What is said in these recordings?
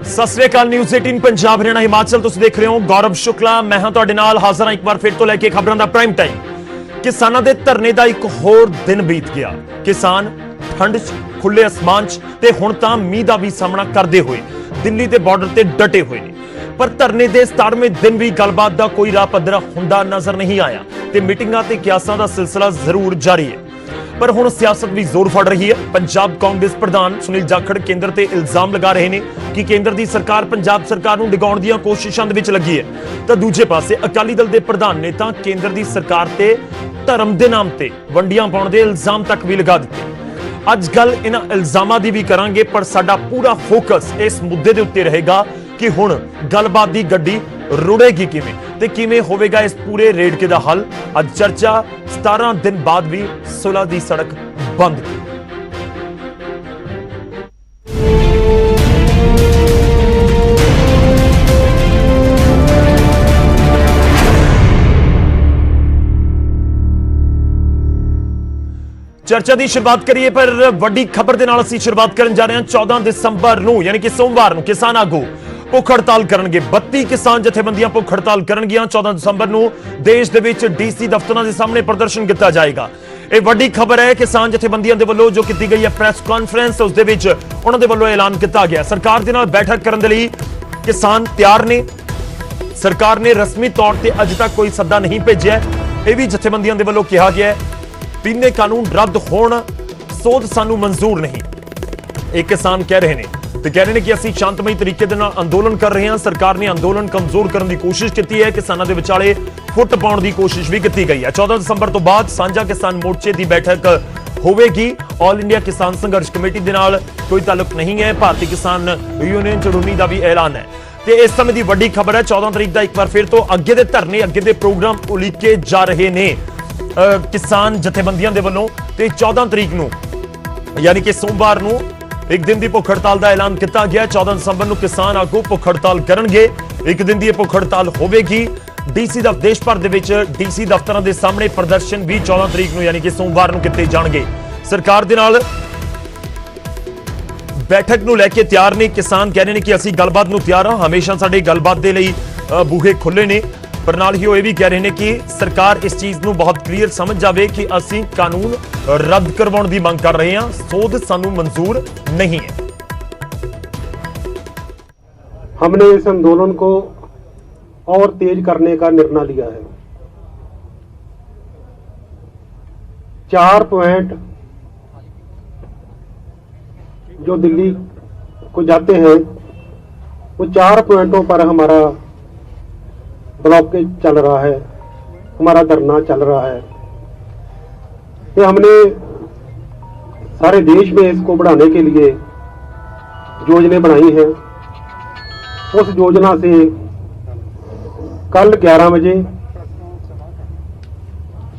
सत श्री अकाल। न्यूज़ 18 पंजाब हरियाणा हिमाचल तुसीं देख रहे हो। गौरव शुक्ला मैं हां तुहाडे नाल हाज़र हां एक बार फिर तो लैके खबरां दा प्राइम टाइम। किसानां दे धरने दा एक होर दिन बीत गया। किसान ठंड च खुले आसमान च ते हुण तां मींह दा भी सामना करदे होए दिल्ली दे बार्डर ते डटे हुए ने। पर धरने दे 17वें दिन भी गलबात दा कोई राह पद्धरा हुंदा नजर नहीं आया ते मीटिंगां ते कियासां दा सिलसिला जरूर जारी है। पर हुण सियासत भी जोर फड़ रही है। पंजाब कांग्रेस प्रधान सुनील जाखड़ केंद्र ते इल्जाम लगा रहे हैं कि केंद्र दी सरकार पंजाब सरकार नूं डिगाउण दीआं कोशिशां दे विच लगी है। तो दूजे पासे अकाली दल दे प्रधान ने तां केंद्र दी सरकार ते धर्म दे नाम ते वंडियां पाउण दे इल्जाम तक भी लगा दित्ते। अज गल इन्हां इल्जामां दी भी करांगे, पर साडा पूरा फोकस इस मुद्दे दे उत्ते रहेगा कि हुण गलबात दी गड्डी रुड़ेगी किवें ते किवें होवेगा इस पूरे रेड़के दा हल। अज चर्चा 17 दिन बाद भी सुलह दी सड़क बंद की। चर्चा की शुरुआत करिए, पर वड्डी खबर के नाल असीं शुरुआत करन जा रहे हैं। 14 दिसंबर नूं यानी कि सोमवार नूं किसान आगू भुख हड़ताल करनगे। 32 किसान जथेबंदियां भुख हड़ताल करनगियां। 14 दिसंबर नूं देश दे विच डीसी दफ्तरां दे सामने प्रदर्शन किया जाएगा। यह वड्डी खबर है। किसान जथेबंदियां दे वल्लों जो की गई है प्रेस कॉन्फ्रेंस, उस दे विच उन्हां दे वल्लों ऐलान किया गया सरकार दे नाल बैठक करन दे लई किसान तैयार ने। सरकार ने रस्मी तौर पर अज तक कोई सद्दा नहीं भेजिया। यह भी जथेबंदियां दे वल्लों कहा गया है पीने कानून रद्द होण सोध सानू मंजूर नहीं। एक किसान कह रहे हैं तो कह रहे हैं कि असं शांतमई तरीके दे नाल अंदोलन कर रहे हैं। सरकार ने अंदोलन कमजोर करने की कोशिश की है। किसानों के विचाले फुट पाउण की कोशिश भी की गई है। 14 दिसंबर तो बाद सांझा किसान मोर्चे की बैठक होगी। ऑल इंडिया किसान संघर्ष कमेटी के नाल कोई ताल्लुक नहीं है। भारतीय किसान यूनियन चढ़ूनी का भी ऐलान है। तो इस समय की वड्डी खबर है 14 तरीक का एक बार फिर तो अगे दे धरने अगे दे प्रोग्राम उलीके जा रहे ने किसान जथेबंदियां दे वल्लों। ते 14 तरीक नूं यानी कि सोमवार नूं एक दिन की भुख हड़ताल का ऐलान किया गया। 14 दिसंबर नूं किसान आगू भुख हड़ताल करनगे। एक दिन की भुख हड़ताल होगी। डीसी देश भर दे विच डीसी दफ्तरां दे सामने प्रदर्शन भी 14 तरीक नूं यानी कि सोमवार नूं कीते जाणगे। सरकार दे नाल बैठक नूं लैके तैयार ने किसान। कह रहे हैं कि असीं गलबात नूं तैयार हां, हमेशा साडे गलबात दे लई बूहे खुले ने। पर नाल ही वो भी कह रहे हैं कि सरकार इस चीज नूं बहुत क्लीयर समझ जाए कि असीं कानून रद्द करवाउण दी मांग कर रहे हैं, सोध सानू मंजूर नहीं है। हमने इस आंदोलन को और तेज करने का निर्णय लिया है। 4 पॉइंट जो दिल्ली को जाते हैं वो 4 पॉइंटों पर हमारा ब्लॉकेज चल रहा है, हमारा धरना चल रहा है। तो हमने सारे देश में इसको बढ़ाने के लिए योजना बनाई है। उस योजना से कल 11 बजे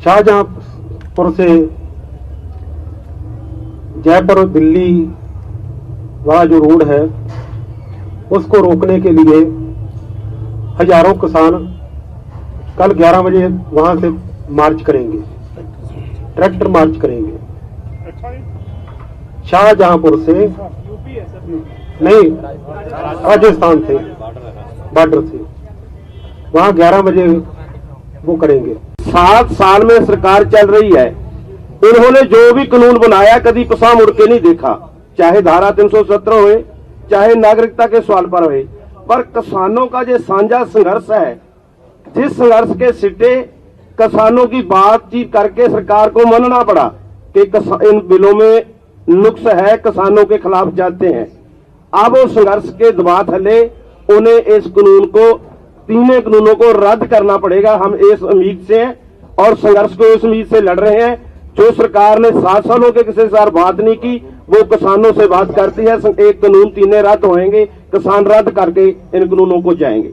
शाहजहांपुर से जयपुर दिल्ली वाला जो रोड है उसको रोकने के लिए हजारों किसान कल 11 बजे वहां से मार्च करेंगे, ट्रैक्टर मार्च करेंगे। शाहजहांपुर से नहीं, राजस्थान से बॉर्डर से वहां 11 बजे वो करेंगे। 7 साल में सरकार चल रही है, उन्होंने जो भी कानून बनाया कभी पसा मुड़ के नहीं देखा, चाहे धारा 317 हो, चाहे नागरिकता के सवाल पर हो। पर किसानों का जो साझा संघर्ष है, जिस संघर्ष के सिटे किसानों की बातचीत करके सरकार को मानना पड़ा कि इन बिलों में नुक्स है, किसानों के खिलाफ जाते हैं। अब वो संघर्ष के दबाव थले उन्हें इस कानून को, तीनों कानूनों को रद्द करना पड़ेगा। हम इस उम्मीद से हैं और संघर्ष को इस उम्मीद से लड़ रहे हैं। जो सरकार ने 7 सालों के किसी साथ बात नहीं की, वो किसानों से बात करती है। एक कानून तीनों रद्द होंगे, किसान रद्द करके इन कानूनों को जाएंगे।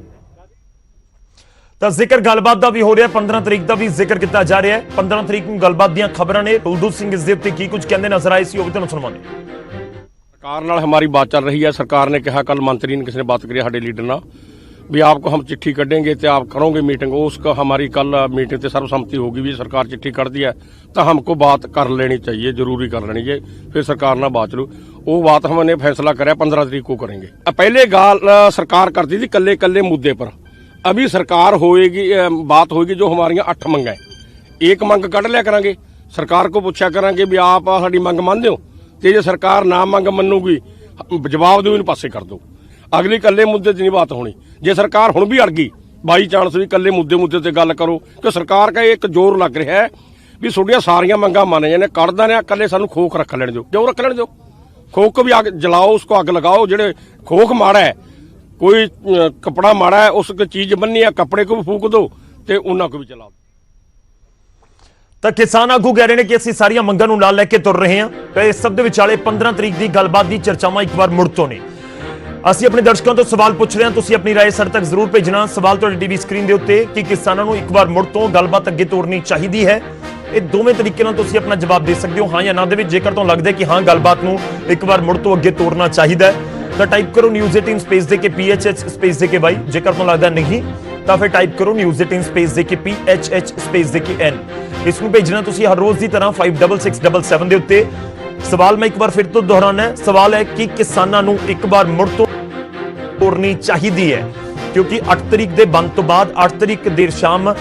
तो जिक्र गलबात का भी हो रहा है, 15 तरीक का भी जिक्र किया जा रहा है। 15 तरीक को गलबात दी खबरां ने। कुलदीप सिंह इस उत्ते की कुछ कहते नजर आए सी, वो भी तुहानूं सुणावांगे। सरकार नाल हमारी बात चल रही है। सरकार ने कहा, कल मंत्री ने किसी ने बात करी साडे लीडर नाल, भी आपको हम चिट्ठी कटेंगे तो आप करोगे मीटिंग, उसका हमारी कल मीटिंग से सर्वसम्मति होगी भी सरकार चिट्ठी कर दी है तो हमको बात कर लेनी चाहिए, जरूरी कर लेनी चाहिए, फिर सरकार ना बात लो। वो बात हमने फैसला कराया 15 तारीख को करेंगे। पहले गाल सरकार करती थी कल्ले कल्ले मुद्दे पर, अभी सरकार होएगी, बात होगी जो हमारी 8 मंग है, एक मंग कढ़ लिया करांगे, सरकार को पूछा करांगे भी आप साड़ी मंग मानते हो, तो जो सरकार ना मंग मनूगी जवाब दो, इन पासे कर दो, अगली कल्ले मुद्दे च नहीं बात होनी। जे सरकार हुण भी अड़ गई बाई चांस भी कल्ले मुद्दे ते गल करो, कि सरकार का एक जोर लग रहा है भी थोड़ियां सारियां मंगां मान जाने, कढ़ देने कल्ले सानू खोख रख लेने दो, जो रख लेने दो, खोख को भी आग जलाओ, उसको अग लगाओ, जेड़े खोख माड़ा है, कोई कपड़ा माड़ा है, उस चीज बन्नी है, कपड़े को भी फूक दो ते उन्हां को भी चलाओ। ਤਾਂ ਕਿਸਾਨ ਆਗੂ ਕਹਿ ਰਹੇ ਨੇ ਕਿ ਅਸੀਂ ਸਾਰੀਆਂ ਮੰਗਾਂ ਨੂੰ ਨਾਲ ਲੈ ਕੇ ਤੁਰ ਰਹੇ ਹਾਂ ਤੇ ਇਸ ਸਭ ਦੇ ਵਿਚਾਲੇ 15 ਤਰੀਕ ਦੀ ਗੱਲਬਾਤ ਦੀ ਚਰਚਾਵਾਂ ਇੱਕ ਵਾਰ ਮੁੜ ਤੋਂ ਨੇ। ਅਸੀਂ ਆਪਣੇ ਦਰਸ਼ਕਾਂ ਤੋਂ ਸਵਾਲ ਪੁੱਛ ਰਹੇ ਹਾਂ, ਤੁਸੀਂ ਆਪਣੀ ਰਾਏ ਸਾਡੇ ਤੱਕ ਜ਼ਰੂਰ ਭੇਜਣਾ। ਸਵਾਲ ਤੁਹਾਡੀ ਟੀਵੀ ਸਕਰੀਨ ਦੇ ਉੱਤੇ ਕਿ ਕਿਸਾਨਾਂ ਨੂੰ ਇੱਕ ਵਾਰ ਮੁੜ ਤੋਂ ਗੱਲਬਾਤ ਅੱਗੇ ਤੋਰਨੀ ਚਾਹੀਦੀ ਹੈ, ਇਹ ਦੋਵੇਂ ਤਰੀਕੇ ਨਾਲ ਤੁਸੀਂ ਆਪਣਾ ਜਵਾਬ ਦੇ ਸਕਦੇ ਹੋ, ਹਾਂ ਜਾਂ ਨਾ ਦੇ ਵਿੱਚ। ਜੇਕਰ ਤੁਹਾਨੂੰ ਲੱਗਦਾ ਕਿ ਹਾਂ ਗੱਲਬਾਤ ਨੂੰ ਇੱਕ ਵਾਰ ਮੁੜ ਤੋਂ ਅੱਗੇ ਤੋਰਨਾ ਚਾਹੀਦਾ ਹੈ ਤਾਂ ਟਾਈਪ ਕਰੋ ਨਿਊਜ਼ 18 ਸਪੇਸ ਦੇ ਕੇ PHH ਸਪੇਸ ਦੇ ਕੇ ਵਾਈ। ਜੇਕਰ ਤੁਹਾਨੂੰ ਲੱਗਦਾ ਨਹੀਂ ਤਾਂ ਫਿਰ ਟਾਈਪ ਕਰੋ ਨਿਊਜ਼ 18 ਸਪੇਸ ਦੇ ਕੇ PHH ਸਪੇਸ ਦੇ ਕੇ N। ਇਸ ਨੂੰ ਭੇਜਣਾ ਤੁਸੀਂ ਹਰ ਰੋਜ਼ ਦੀ ਤਰ੍ਹਾਂ 56677 ਦੇ ਉੱਤੇ। ਸਵਾਲ ਮੈਂ ਇੱਕ ਵਾਰ ਫਿਰ ਤੋਂ ਦੁਹਰਾਉਣਾ ਹੈ, ਸਵਾਲ ਹੈ ਕਿ ਕਿਸਾਨਾਂ ਨੂੰ ਇੱਕ ਵਾਰ ਮੁੜ ਤੋਂ ਤੋਰਨੀ ਚਾਹੀਦੀ ਹੈ, ਕਿਉਂਕਿ 8 ਤਰੀਕ ਦੇ ਬੰਦ ਤੋਂ ਬਾਅਦ 8 ਤਰੀਕ ਦੇਰ ਸ਼ਾਮ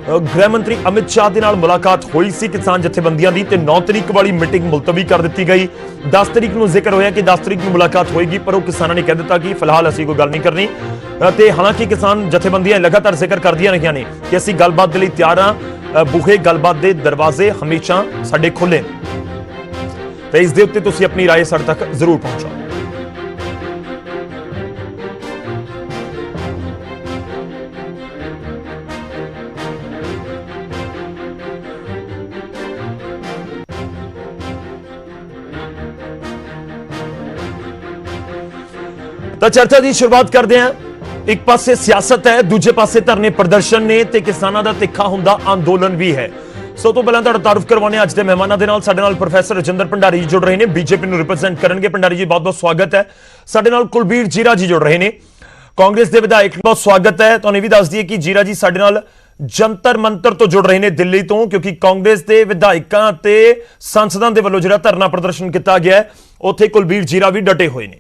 ਗ੍ਰਹਿ ਮੰਤਰੀ ਅਮਿਤ ਸ਼ਾਹ ਦੇ ਨਾਲ ਮੁਲਾਕਾਤ ਹੋਈ ਸੀ ਕਿਸਾਨ ਜਥੇਬੰਦੀਆਂ ਦੀ, ਤੇ 9 ਤਰੀਕ ਵਾਲੀ ਮੀਟਿੰਗ ਮੁਲਤਵੀ ਕਰ ਦਿੱਤੀ ਗਈ। 10 ਤਰੀਕ ਨੂੰ ਜ਼ਿਕਰ ਹੋਇਆ ਕਿ 10 ਤਰੀਕ ਨੂੰ ਮੁਲਾਕਾਤ ਹੋਏਗੀ, ਪਰ ਉਹ ਕਿਸਾਨਾਂ ਨੇ ਕਹਿ ਦਿੱਤਾ ਕਿ ਫਿਲਹਾਲ ਅਸੀਂ ਕੋਈ ਗੱਲ ਨਹੀਂ ਕਰਨੀ। ਤੇ ਹਾਲਾਂਕਿ ਕਿਸਾਨ ਜਥੇਬੰਦੀਆਂ ਲਗਾਤਾਰ ਜ਼ਿਕਰ ਕਰਦੀਆਂ ਰਹੀਆਂ ਨੇ ਕਿ ਅਸੀਂ ਗੱਲਬਾਤ ਦੇ ਲਈ ਤਿਆਰ ਹਾਂ, ਬੂਹੇ ਗੱਲਬਾਤ ਦੇ ਦਰਵਾਜ਼ੇ ਹਮੇਸ਼ਾ ਸਾਡੇ ਖੁੱਲੇ ਤੇ ਇਸ ਦੇ ਉੱਤੇ ਤੁਸੀਂ ਆਪਣੀ ਰਾਏ ਸਾਡੇ ਤੱਕ ਜ਼ਰੂਰ ਪਹੁੰਚਾਓ। ਤਾਂ ਚਰਚਾ ਦੀ ਸ਼ੁਰੂਆਤ ਕਰਦੇ ਹਾਂ। ਇੱਕ ਪਾਸੇ ਸਿਆਸਤ ਹੈ, ਦੂਜੇ ਪਾਸੇ ਧਰਨੇ ਪ੍ਰਦਰਸ਼ਨ ਨੇ ਤੇ ਕਿਸਾਨਾਂ ਦਾ ਤਿੱਖਾ ਹੁੰਦਾ ਅੰਦੋਲਨ ਵੀ ਹੈ। ਸੋ ਤੋਂ ਪਹਿਲਾਂ ਤੁਹਾਡਾ ਤਾਰਫ ਕਰਵਾਉਣੇ ਅੱਜ ਦੇ ਮਹਿਮਾਨਾਂ ਦੇ ਨਾਲ। ਸਾਡੇ ਨਾਲ ਪ੍ਰੋਫੈਸਰ ਰਜਿੰਦਰ ਭੰਡਾਰੀ ਜੀ ਜੁੜ ਰਹੇ ਨੇ, ਬੀਜੇਪੀ ਨੂੰ ਰਿਪਰੈਜ਼ੈਂਟ ਕਰਨਗੇ। ਭੰਡਾਰੀ ਜੀ ਬਹੁਤ ਬਹੁਤ ਸਵਾਗਤ ਹੈ। ਸਾਡੇ ਨਾਲ ਕੁਲਬੀਰ ਜੀਰਾ ਜੀ ਜੁੜ ਰਹੇ ਨੇ, ਕਾਂਗਰਸ ਦੇ ਵਿਧਾਇਕ, ਬਹੁਤ ਸਵਾਗਤ ਹੈ। ਤੁਹਾਨੂੰ ਇਹ ਵੀ ਦੱਸ ਦਈਏ ਕਿ ਜੀਰਾ ਜੀ ਸਾਡੇ ਨਾਲ ਜੰਤਰ ਮੰਤਰ ਤੋਂ ਜੁੜ ਰਹੇ ਨੇ ਦਿੱਲੀ ਤੋਂ, ਕਿਉਂਕਿ ਕਾਂਗਰਸ ਦੇ ਵਿਧਾਇਕਾਂ ਤੇ ਸੰਸਦਾਂ ਦੇ ਵੱਲੋਂ ਜਿਹੜਾ ਧਰਨਾ ਪ੍ਰਦਰਸ਼ਨ ਕੀਤਾ ਗਿਆ ਹੈ ਉੱਥੇ ਕੁਲਬੀਰ ਜੀਰਾ ਵੀ ਡਟੇ ਹੋਏ ਨੇ।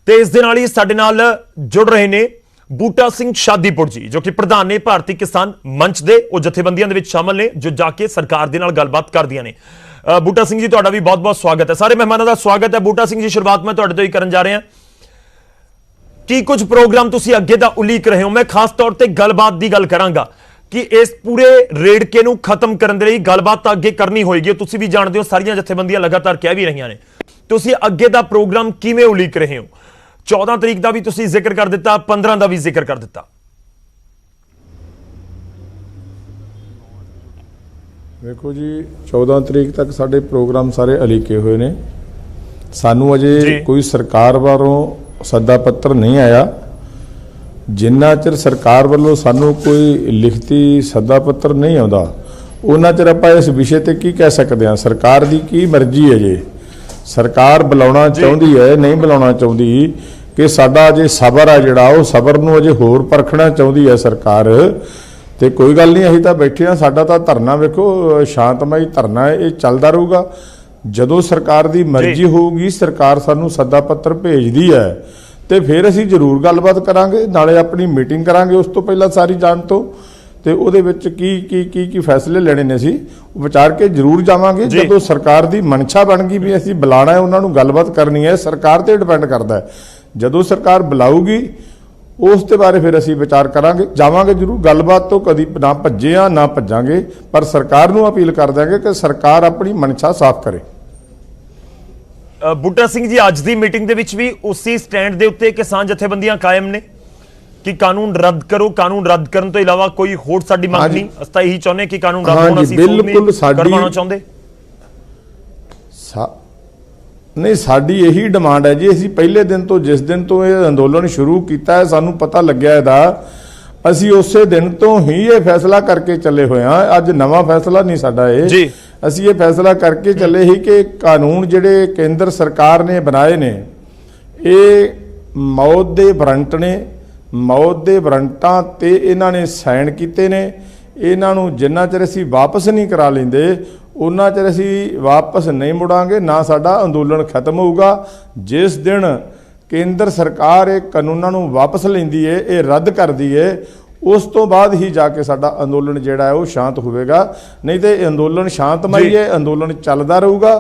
ਤੇ ਇਸ ਦੇ ਨਾਲ ਹੀ ਸਾਡੇ ਨਾਲ ਜੁੜ ਰਹੇ ਨੇ ਬੂਟਾ ਸਿੰਘ ਸ਼ਾਦੀਪੁਰ ਜੀ, ਜੋ ਕਿ ਪ੍ਰਧਾਨ ਨੇ ਭਾਰਤੀ ਕਿਸਾਨ ਮੰਚ ਦੇ, ਉਹ ਜਥੇਬੰਦੀਆਂ ਦੇ ਵਿੱਚ ਸ਼ਾਮਲ ਨੇ ਜੋ ਜਾ ਕੇ ਸਰਕਾਰ ਦੇ ਨਾਲ ਗੱਲਬਾਤ ਕਰਦੀਆਂ ਨੇ। ਬੂਟਾ ਸਿੰਘ ਜੀ ਤੁਹਾਡਾ ਵੀ ਬਹੁਤ-ਬਹੁਤ ਸਵਾਗਤ ਹੈ। ਸਾਰੇ ਮਹਿਮਾਨਾਂ ਦਾ ਸਵਾਗਤ ਹੈ। ਬੂਟਾ ਸਿੰਘ ਜੀ, ਸ਼ੁਰੂਆਤ ਮੈਂ ਤੁਹਾਡੇ ਤੋਂ ਹੀ ਕਰਨ ਜਾ ਰਿਹਾ। ਕੀ ਕੁਝ ਪ੍ਰੋਗਰਾਮ ਤੁਸੀਂ ਅੱਗੇ ਦਾ ਉਲੀਕ ਰਹੇ ਹੋ? ਮੈਂ ਖਾਸ ਤੌਰ ਤੇ ਗੱਲਬਾਤ ਦੀ ਗੱਲ ਕਰਾਂਗਾ ਕਿ ਇਸ ਪੂਰੇ ਰੇੜਕੇ ਨੂੰ ਖਤਮ ਕਰਨ ਦੇ ਲਈ ਗੱਲਬਾਤ ਤਾਂ ਅੱਗੇ ਕਰਨੀ ਹੋਏਗੀ। ਤੁਸੀਂ ਵੀ ਜਾਣਦੇ ਹੋ ਸਾਰੀਆਂ ਜਥੇਬੰਦੀਆਂ ਲਗਾਤਾਰ ਕਹਿ ਵੀ ਰਹੀਆਂ ਨੇ। ਤੁਸੀਂ ਅੱਗੇ ਦਾ ਪ੍ਰੋਗਰਾਮ ਕਿਵੇਂ ਉਲੀਕ ਰਹੇ ਹੋ? 14 ਤਰੀਕ ਦਾ ਵੀ ਤੁਸੀਂ ਜ਼ਿਕਰ ਕਰ ਦਿੱਤਾ, 15 ਦਾ ਵੀ ਜ਼ਿਕਰ ਕਰ ਦਿੱਤਾ। ਦੇਖੋ ਜੀ, 14 ਤਰੀਕ ਤੱਕ ਸਾਡੇ ਪ੍ਰੋਗਰਾਮ ਸਾਰੇ ਅਲੀਕੇ ਹੋਏ ਨੇ। ਸਾਨੂੰ ਅਜੇ ਕੋਈ ਸਰਕਾਰ ਵੱਲੋਂ ਸੱਦਾ ਪੱਤਰ ਨਹੀਂ ਆਇਆ। ਜਿੰਨਾ ਚਿਰ ਸਰਕਾਰ ਵੱਲੋਂ ਸਾਨੂੰ ਕੋਈ ਲਿਖਤੀ ਸੱਦਾ ਪੱਤਰ ਨਹੀਂ ਆਉਂਦਾ ਉਹਨਾਂ ਚਿਰ ਆਪਾਂ ਇਸ ਵਿਸ਼ੇ ਤੇ ਕੀ ਕਹਿ ਸਕਦੇ ਹਾਂ। ਸਰਕਾਰ ਦੀ ਕੀ ਮਰਜ਼ੀ ਹੈ ਜੀ, ਸਰਕਾਰ ਬੁਲਾਉਣਾ ਚਾਹੁੰਦੀ ਹੈ, ਨਹੀਂ ਬੁਲਾਉਣਾ ਚਾਹੁੰਦੀ, ਕਿ ਸਾਡਾ ਅਜੇ ਸਬਰ ਆ ਜਿਹੜਾ ਉਹ ਸਬਰ ਨੂੰ ਅਜੇ ਹੋਰ ਪਰਖਣਾ ਚਾਹੁੰਦੀ ਹੈ ਸਰਕਾਰ। ਤੇ ਕੋਈ ਗੱਲ ਨਹੀਂ, ਅਸੀਂ ਤਾਂ ਬੈਠੇ ਹਾਂ। ਸਾਡਾ ਤਾਂ ਧਰਨਾ ਵੇਖੋ ਸ਼ਾਂਤਮਈ ਧਰਨਾ ਹੈ, ਇਹ ਚੱਲਦਾ ਰਹੂਗਾ। ਜਦੋਂ ਸਰਕਾਰ ਦੀ ਮਰਜ਼ੀ ਹੋਊਗੀ, ਸਰਕਾਰ ਸਾਨੂੰ ਸੱਦਾ ਪੱਤਰ ਭੇਜਦੀ ਹੈ ਤੇ ਫਿਰ ਅਸੀਂ ਜ਼ਰੂਰ ਗੱਲਬਾਤ ਕਰਾਂਗੇ, ਨਾਲੇ ਆਪਣੀ ਮੀਟਿੰਗ ਕਰਾਂਗੇ ਉਸ ਤੋਂ ਪਹਿਲਾਂ ਸਾਰੀ ਜਾਣ ਤੋਂ, ਤੇ ਉਹਦੇ ਵਿੱਚ ਕੀ ਫੈਸਲੇ ਲੈਣੇ ਨੇ ਅਸੀਂ ਵਿਚਾਰ ਕੇ ਜ਼ਰੂਰ ਜਾਵਾਂਗੇ। ਜਦੋਂ ਸਰਕਾਰ ਦੀ ਮਨਸ਼ਾ ਬਣ ਗਈ ਵੀ ਅਸੀਂ ਬੁਲਾਣਾ ਹੈ, ਉਹਨਾਂ ਨੂੰ ਗੱਲਬਾਤ ਕਰਨੀ ਹੈ, ਸਰਕਾਰ ਤੇ ਡਿਪੈਂਡ ਕਰਦਾ ਹੈ। ਜਦੋਂ ਸਰਕਾਰ ਬੁਲਾਊਗੀ ਉਸ ਦੇ ਬਾਰੇ ਫਿਰ ਅਸੀਂ ਵਿਚਾਰ ਕਰਾਂਗੇ, ਜਾਵਾਂਗੇ ਜ਼ਰੂਰ। ਗੱਲਬਾਤ ਤੋਂ ਕਦੀ ਨਾ ਭੱਜੇ ਆ ਨਾ ਭੱਜਾਂਗੇ, ਪਰ ਸਰਕਾਰ ਨੂੰ ਅਪੀਲ ਕਰ ਦਾਂਗੇ ਕਿ ਸਰਕਾਰ ਆਪਣੀ ਮਨਸ਼ਾ ਸਾਫ਼ ਕਰੇ। ਬੂਟਾ ਸਿੰਘ ਜੀ, ਅੱਜ ਦੀ ਮੀਟਿੰਗ ਦੇ ਵਿੱਚ ਵੀ ਉਸੇ ਸਟੈਂਡ ਦੇ ਉੱਤੇ ਕਿਸਾਨ ਜਥੇਬੰਦੀਆਂ ਕਾਇਮ ਨੇ ਕਿ ਕਾਨੂੰਨ ਰੱਦ ਕਰੋ। ਕਾਨੂੰਨ ਰੱਦ ਕਰਨ ਤੋਂ ਇਲਾਵਾ ਕੋਈ ਹੋਰ ਸਾਡੀ ਮੰਗ ਨਹੀਂ। ਅਸੀਂ ਤਾਂ ਇਹੀ ਚਾਹੁੰਦੇ ਕਿ ਕਾਨੂੰਨ ਰੱਦ ਹੋਣਾ, ਅਸੀਂ ਬਿਲਕੁਲ ਕਰਵਾਉਣਾ ਚਾਹੁੰਦੇ ਨਹੀਂ। ਸਾਡੀ ਇਹੀ ਡਿਮਾਂਡ ਹੈ ਜੀ। ਅਸੀਂ ਪਹਿਲੇ ਦਿਨ ਤੋਂ, ਜਿਸ ਦਿਨ ਤੋਂ ਇਹ ਅੰਦੋਲਨ ਸ਼ੁਰੂ ਕੀਤਾ ਹੈ, ਸਾਨੂੰ ਪਤਾ ਲੱਗਿਆ ਇਹਦਾ, ਅਸੀਂ ਉਸੇ ਦਿਨ ਤੋਂ ਹੀ ਇਹ ਫੈਸਲਾ ਕਰਕੇ ਚੱਲੇ ਹੋਏ ਹਾਂ। ਅੱਜ ਨਵਾਂ ਫੈਸਲਾ ਨਹੀਂ ਸਾਡਾ ਇਹ ਜੀ। ਅਸੀਂ ਇਹ ਫੈਸਲਾ ਕਰਕੇ ਚੱਲੇ ਹੀ ਕਿ ਕਾਨੂੰਨ ਜਿਹੜੇ ਕੇਂਦਰ ਸਰਕਾਰ ਨੇ ਬਣਾਏ ਨੇ ਇਹ ਮੌਤ ਦੇ ਵਾਰੰਟ ਨੇ, ਮੌਤ ਦੇ ਵਾਰੰਟਾਂ ਤੇ ਇਹਨਾਂ ਨੇ ਸਾਈਨ ਕੀਤੇ ਨੇ। ਇਹਨਾਂ ਨੂੰ ਜਿੰਨਾ ਚਿਰ ਅਸੀਂ ਵਾਪਸ ਨਹੀਂ ਕਰਾ ਲੈਂਦੇ ਉਹਨਾਂ ਚਿਰ ਅਸੀਂ ਵਾਪਸ ਨਹੀਂ ਮੁੜਾਂਗੇ, ਨਾ ਸਾਡਾ ਅੰਦੋਲਨ ਖਤਮ ਹੋਊਗਾ। ਜਿਸ ਦਿਨ ਕੇਂਦਰ ਸਰਕਾਰ ਇਹ ਕਾਨੂੰਨਾਂ ਨੂੰ ਵਾਪਸ ਲੈਂਦੀ ਹੈ, ਇਹ ਰੱਦ ਕਰਦੀ ਹੈ, ਉਸ ਤੋਂ ਬਾਅਦ ਹੀ ਜਾ ਕੇ ਸਾਡਾ ਅੰਦੋਲਨ ਜਿਹੜਾ ਹੈ ਉਹ ਸ਼ਾਂਤ ਹੋਵੇਗਾ। ਨਹੀਂ ਤੇ ਇਹ ਅੰਦੋਲਨ ਸ਼ਾਂਤਮਈ ਹੈ, ਅੰਦੋਲਨ ਚੱਲਦਾ ਰਹੂਗਾ।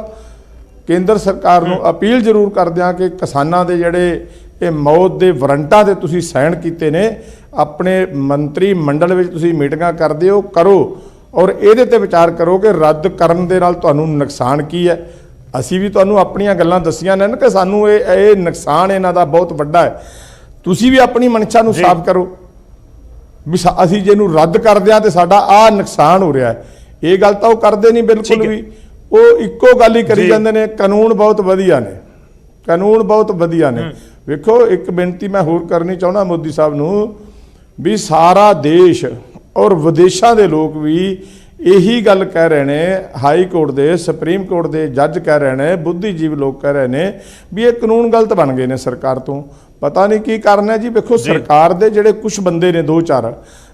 ਕੇਂਦਰ ਸਰਕਾਰ ਨੂੰ ਅਪੀਲ ਜ਼ਰੂਰ ਕਰਦੇ ਹਾਂ ਕਿ ਕਿਸਾਨਾਂ ਦੇ ਜਿਹੜੇ ਇਹ ਮੌਤ ਦੇ ਵਾਰੰਟਾਂ ਤੇ ਤੁਸੀਂ ਸਾਈਨ ਕੀਤੇ ਨੇ, ਆਪਣੇ ਮੰਤਰੀ ਮੰਡਲ ਵਿੱਚ ਤੁਸੀਂ ਮੀਟਿੰਗਾਂ ਕਰਦੇ ਹੋ, ਕਰੋ ਔਰ ਇਹਦੇ ਤੇ ਵਿਚਾਰ ਕਰੋ ਕਿ ਰੱਦ ਕਰਨ ਦੇ ਨਾਲ ਤੁਹਾਨੂੰ ਨੁਕਸਾਨ ਕੀ ਹੈ। ਅਸੀਂ ਵੀ ਤੁਹਾਨੂੰ ਆਪਣੀਆਂ ਗੱਲਾਂ ਦੱਸੀਆਂ ਨੇ ਕਿ ਸਾਨੂੰ ਇਹ ਨੁਕਸਾਨ ਇਹਨਾਂ ਦਾ ਬਹੁਤ ਵੱਡਾ ਹੈ। ਤੁਸੀਂ ਵੀ ਆਪਣੀ ਮਨਸ਼ਾ ਨੂੰ ਸਾਫ਼ ਕਰੋ ਵੀ ਅਸੀਂ ਜੇ ਇਹਨੂੰ ਰੱਦ ਕਰਦੇ ਹਾਂ ਤੇ ਸਾਡਾ ਆਹ ਨੁਕਸਾਨ ਹੋ ਰਿਹਾ ਹੈ। ਇਹ ਗੱਲ ਤਾਂ ਉਹ ਕਰਦੇ ਨਹੀਂ ਬਿਲਕੁਲ ਵੀ, ਉਹ ਇੱਕੋ ਗੱਲ ਹੀ ਕਰੀ ਜਾਂਦੇ ਨੇ ਕਾਨੂੰਨ ਬਹੁਤ ਵਧੀਆ ਨੇ, ਕਾਨੂੰਨ ਬਹੁਤ ਵਧੀਆ ਨੇ। ਵੇਖੋ ਇੱਕ ਬੇਨਤੀ ਮੈਂ ਹੋਰ ਕਰਨੀ ਚਾਹੁੰਦਾ ਮੋਦੀ ਸਾਹਿਬ ਨੂੰ ਵੀ ਸਾਰਾ ਦੇਸ਼ ਔਰ ਵਿਦੇਸ਼ਾਂ ਦੇ ਲੋਕ ਵੀ ਇਹੀ ਗੱਲ ਕਹਿ ਰਹੇ ਨੇ, ਹਾਈ ਕੋਰਟ ਦੇ ਸੁਪਰੀਮ ਕੋਰਟ ਦੇ ਜੱਜ ਕਹਿ ਰਹੇ ਨੇ, ਬੁੱਧੀਜੀਵੀ ਲੋਕ ਕਹਿ ਰਹੇ ਨੇ ਵੀ ਇਹ ਕਾਨੂੰਨ ਗਲਤ ਬਣ ਗਏ ਨੇ ਸਰਕਾਰ ਤੋਂ। ਪਤਾ ਨਹੀਂ ਕੀ ਕਾਰਨ ਹੈ ਜੀ। ਵੇਖੋ ਸਰਕਾਰ ਦੇ ਜਿਹੜੇ ਕੁਝ ਬੰਦੇ ਨੇ 2-4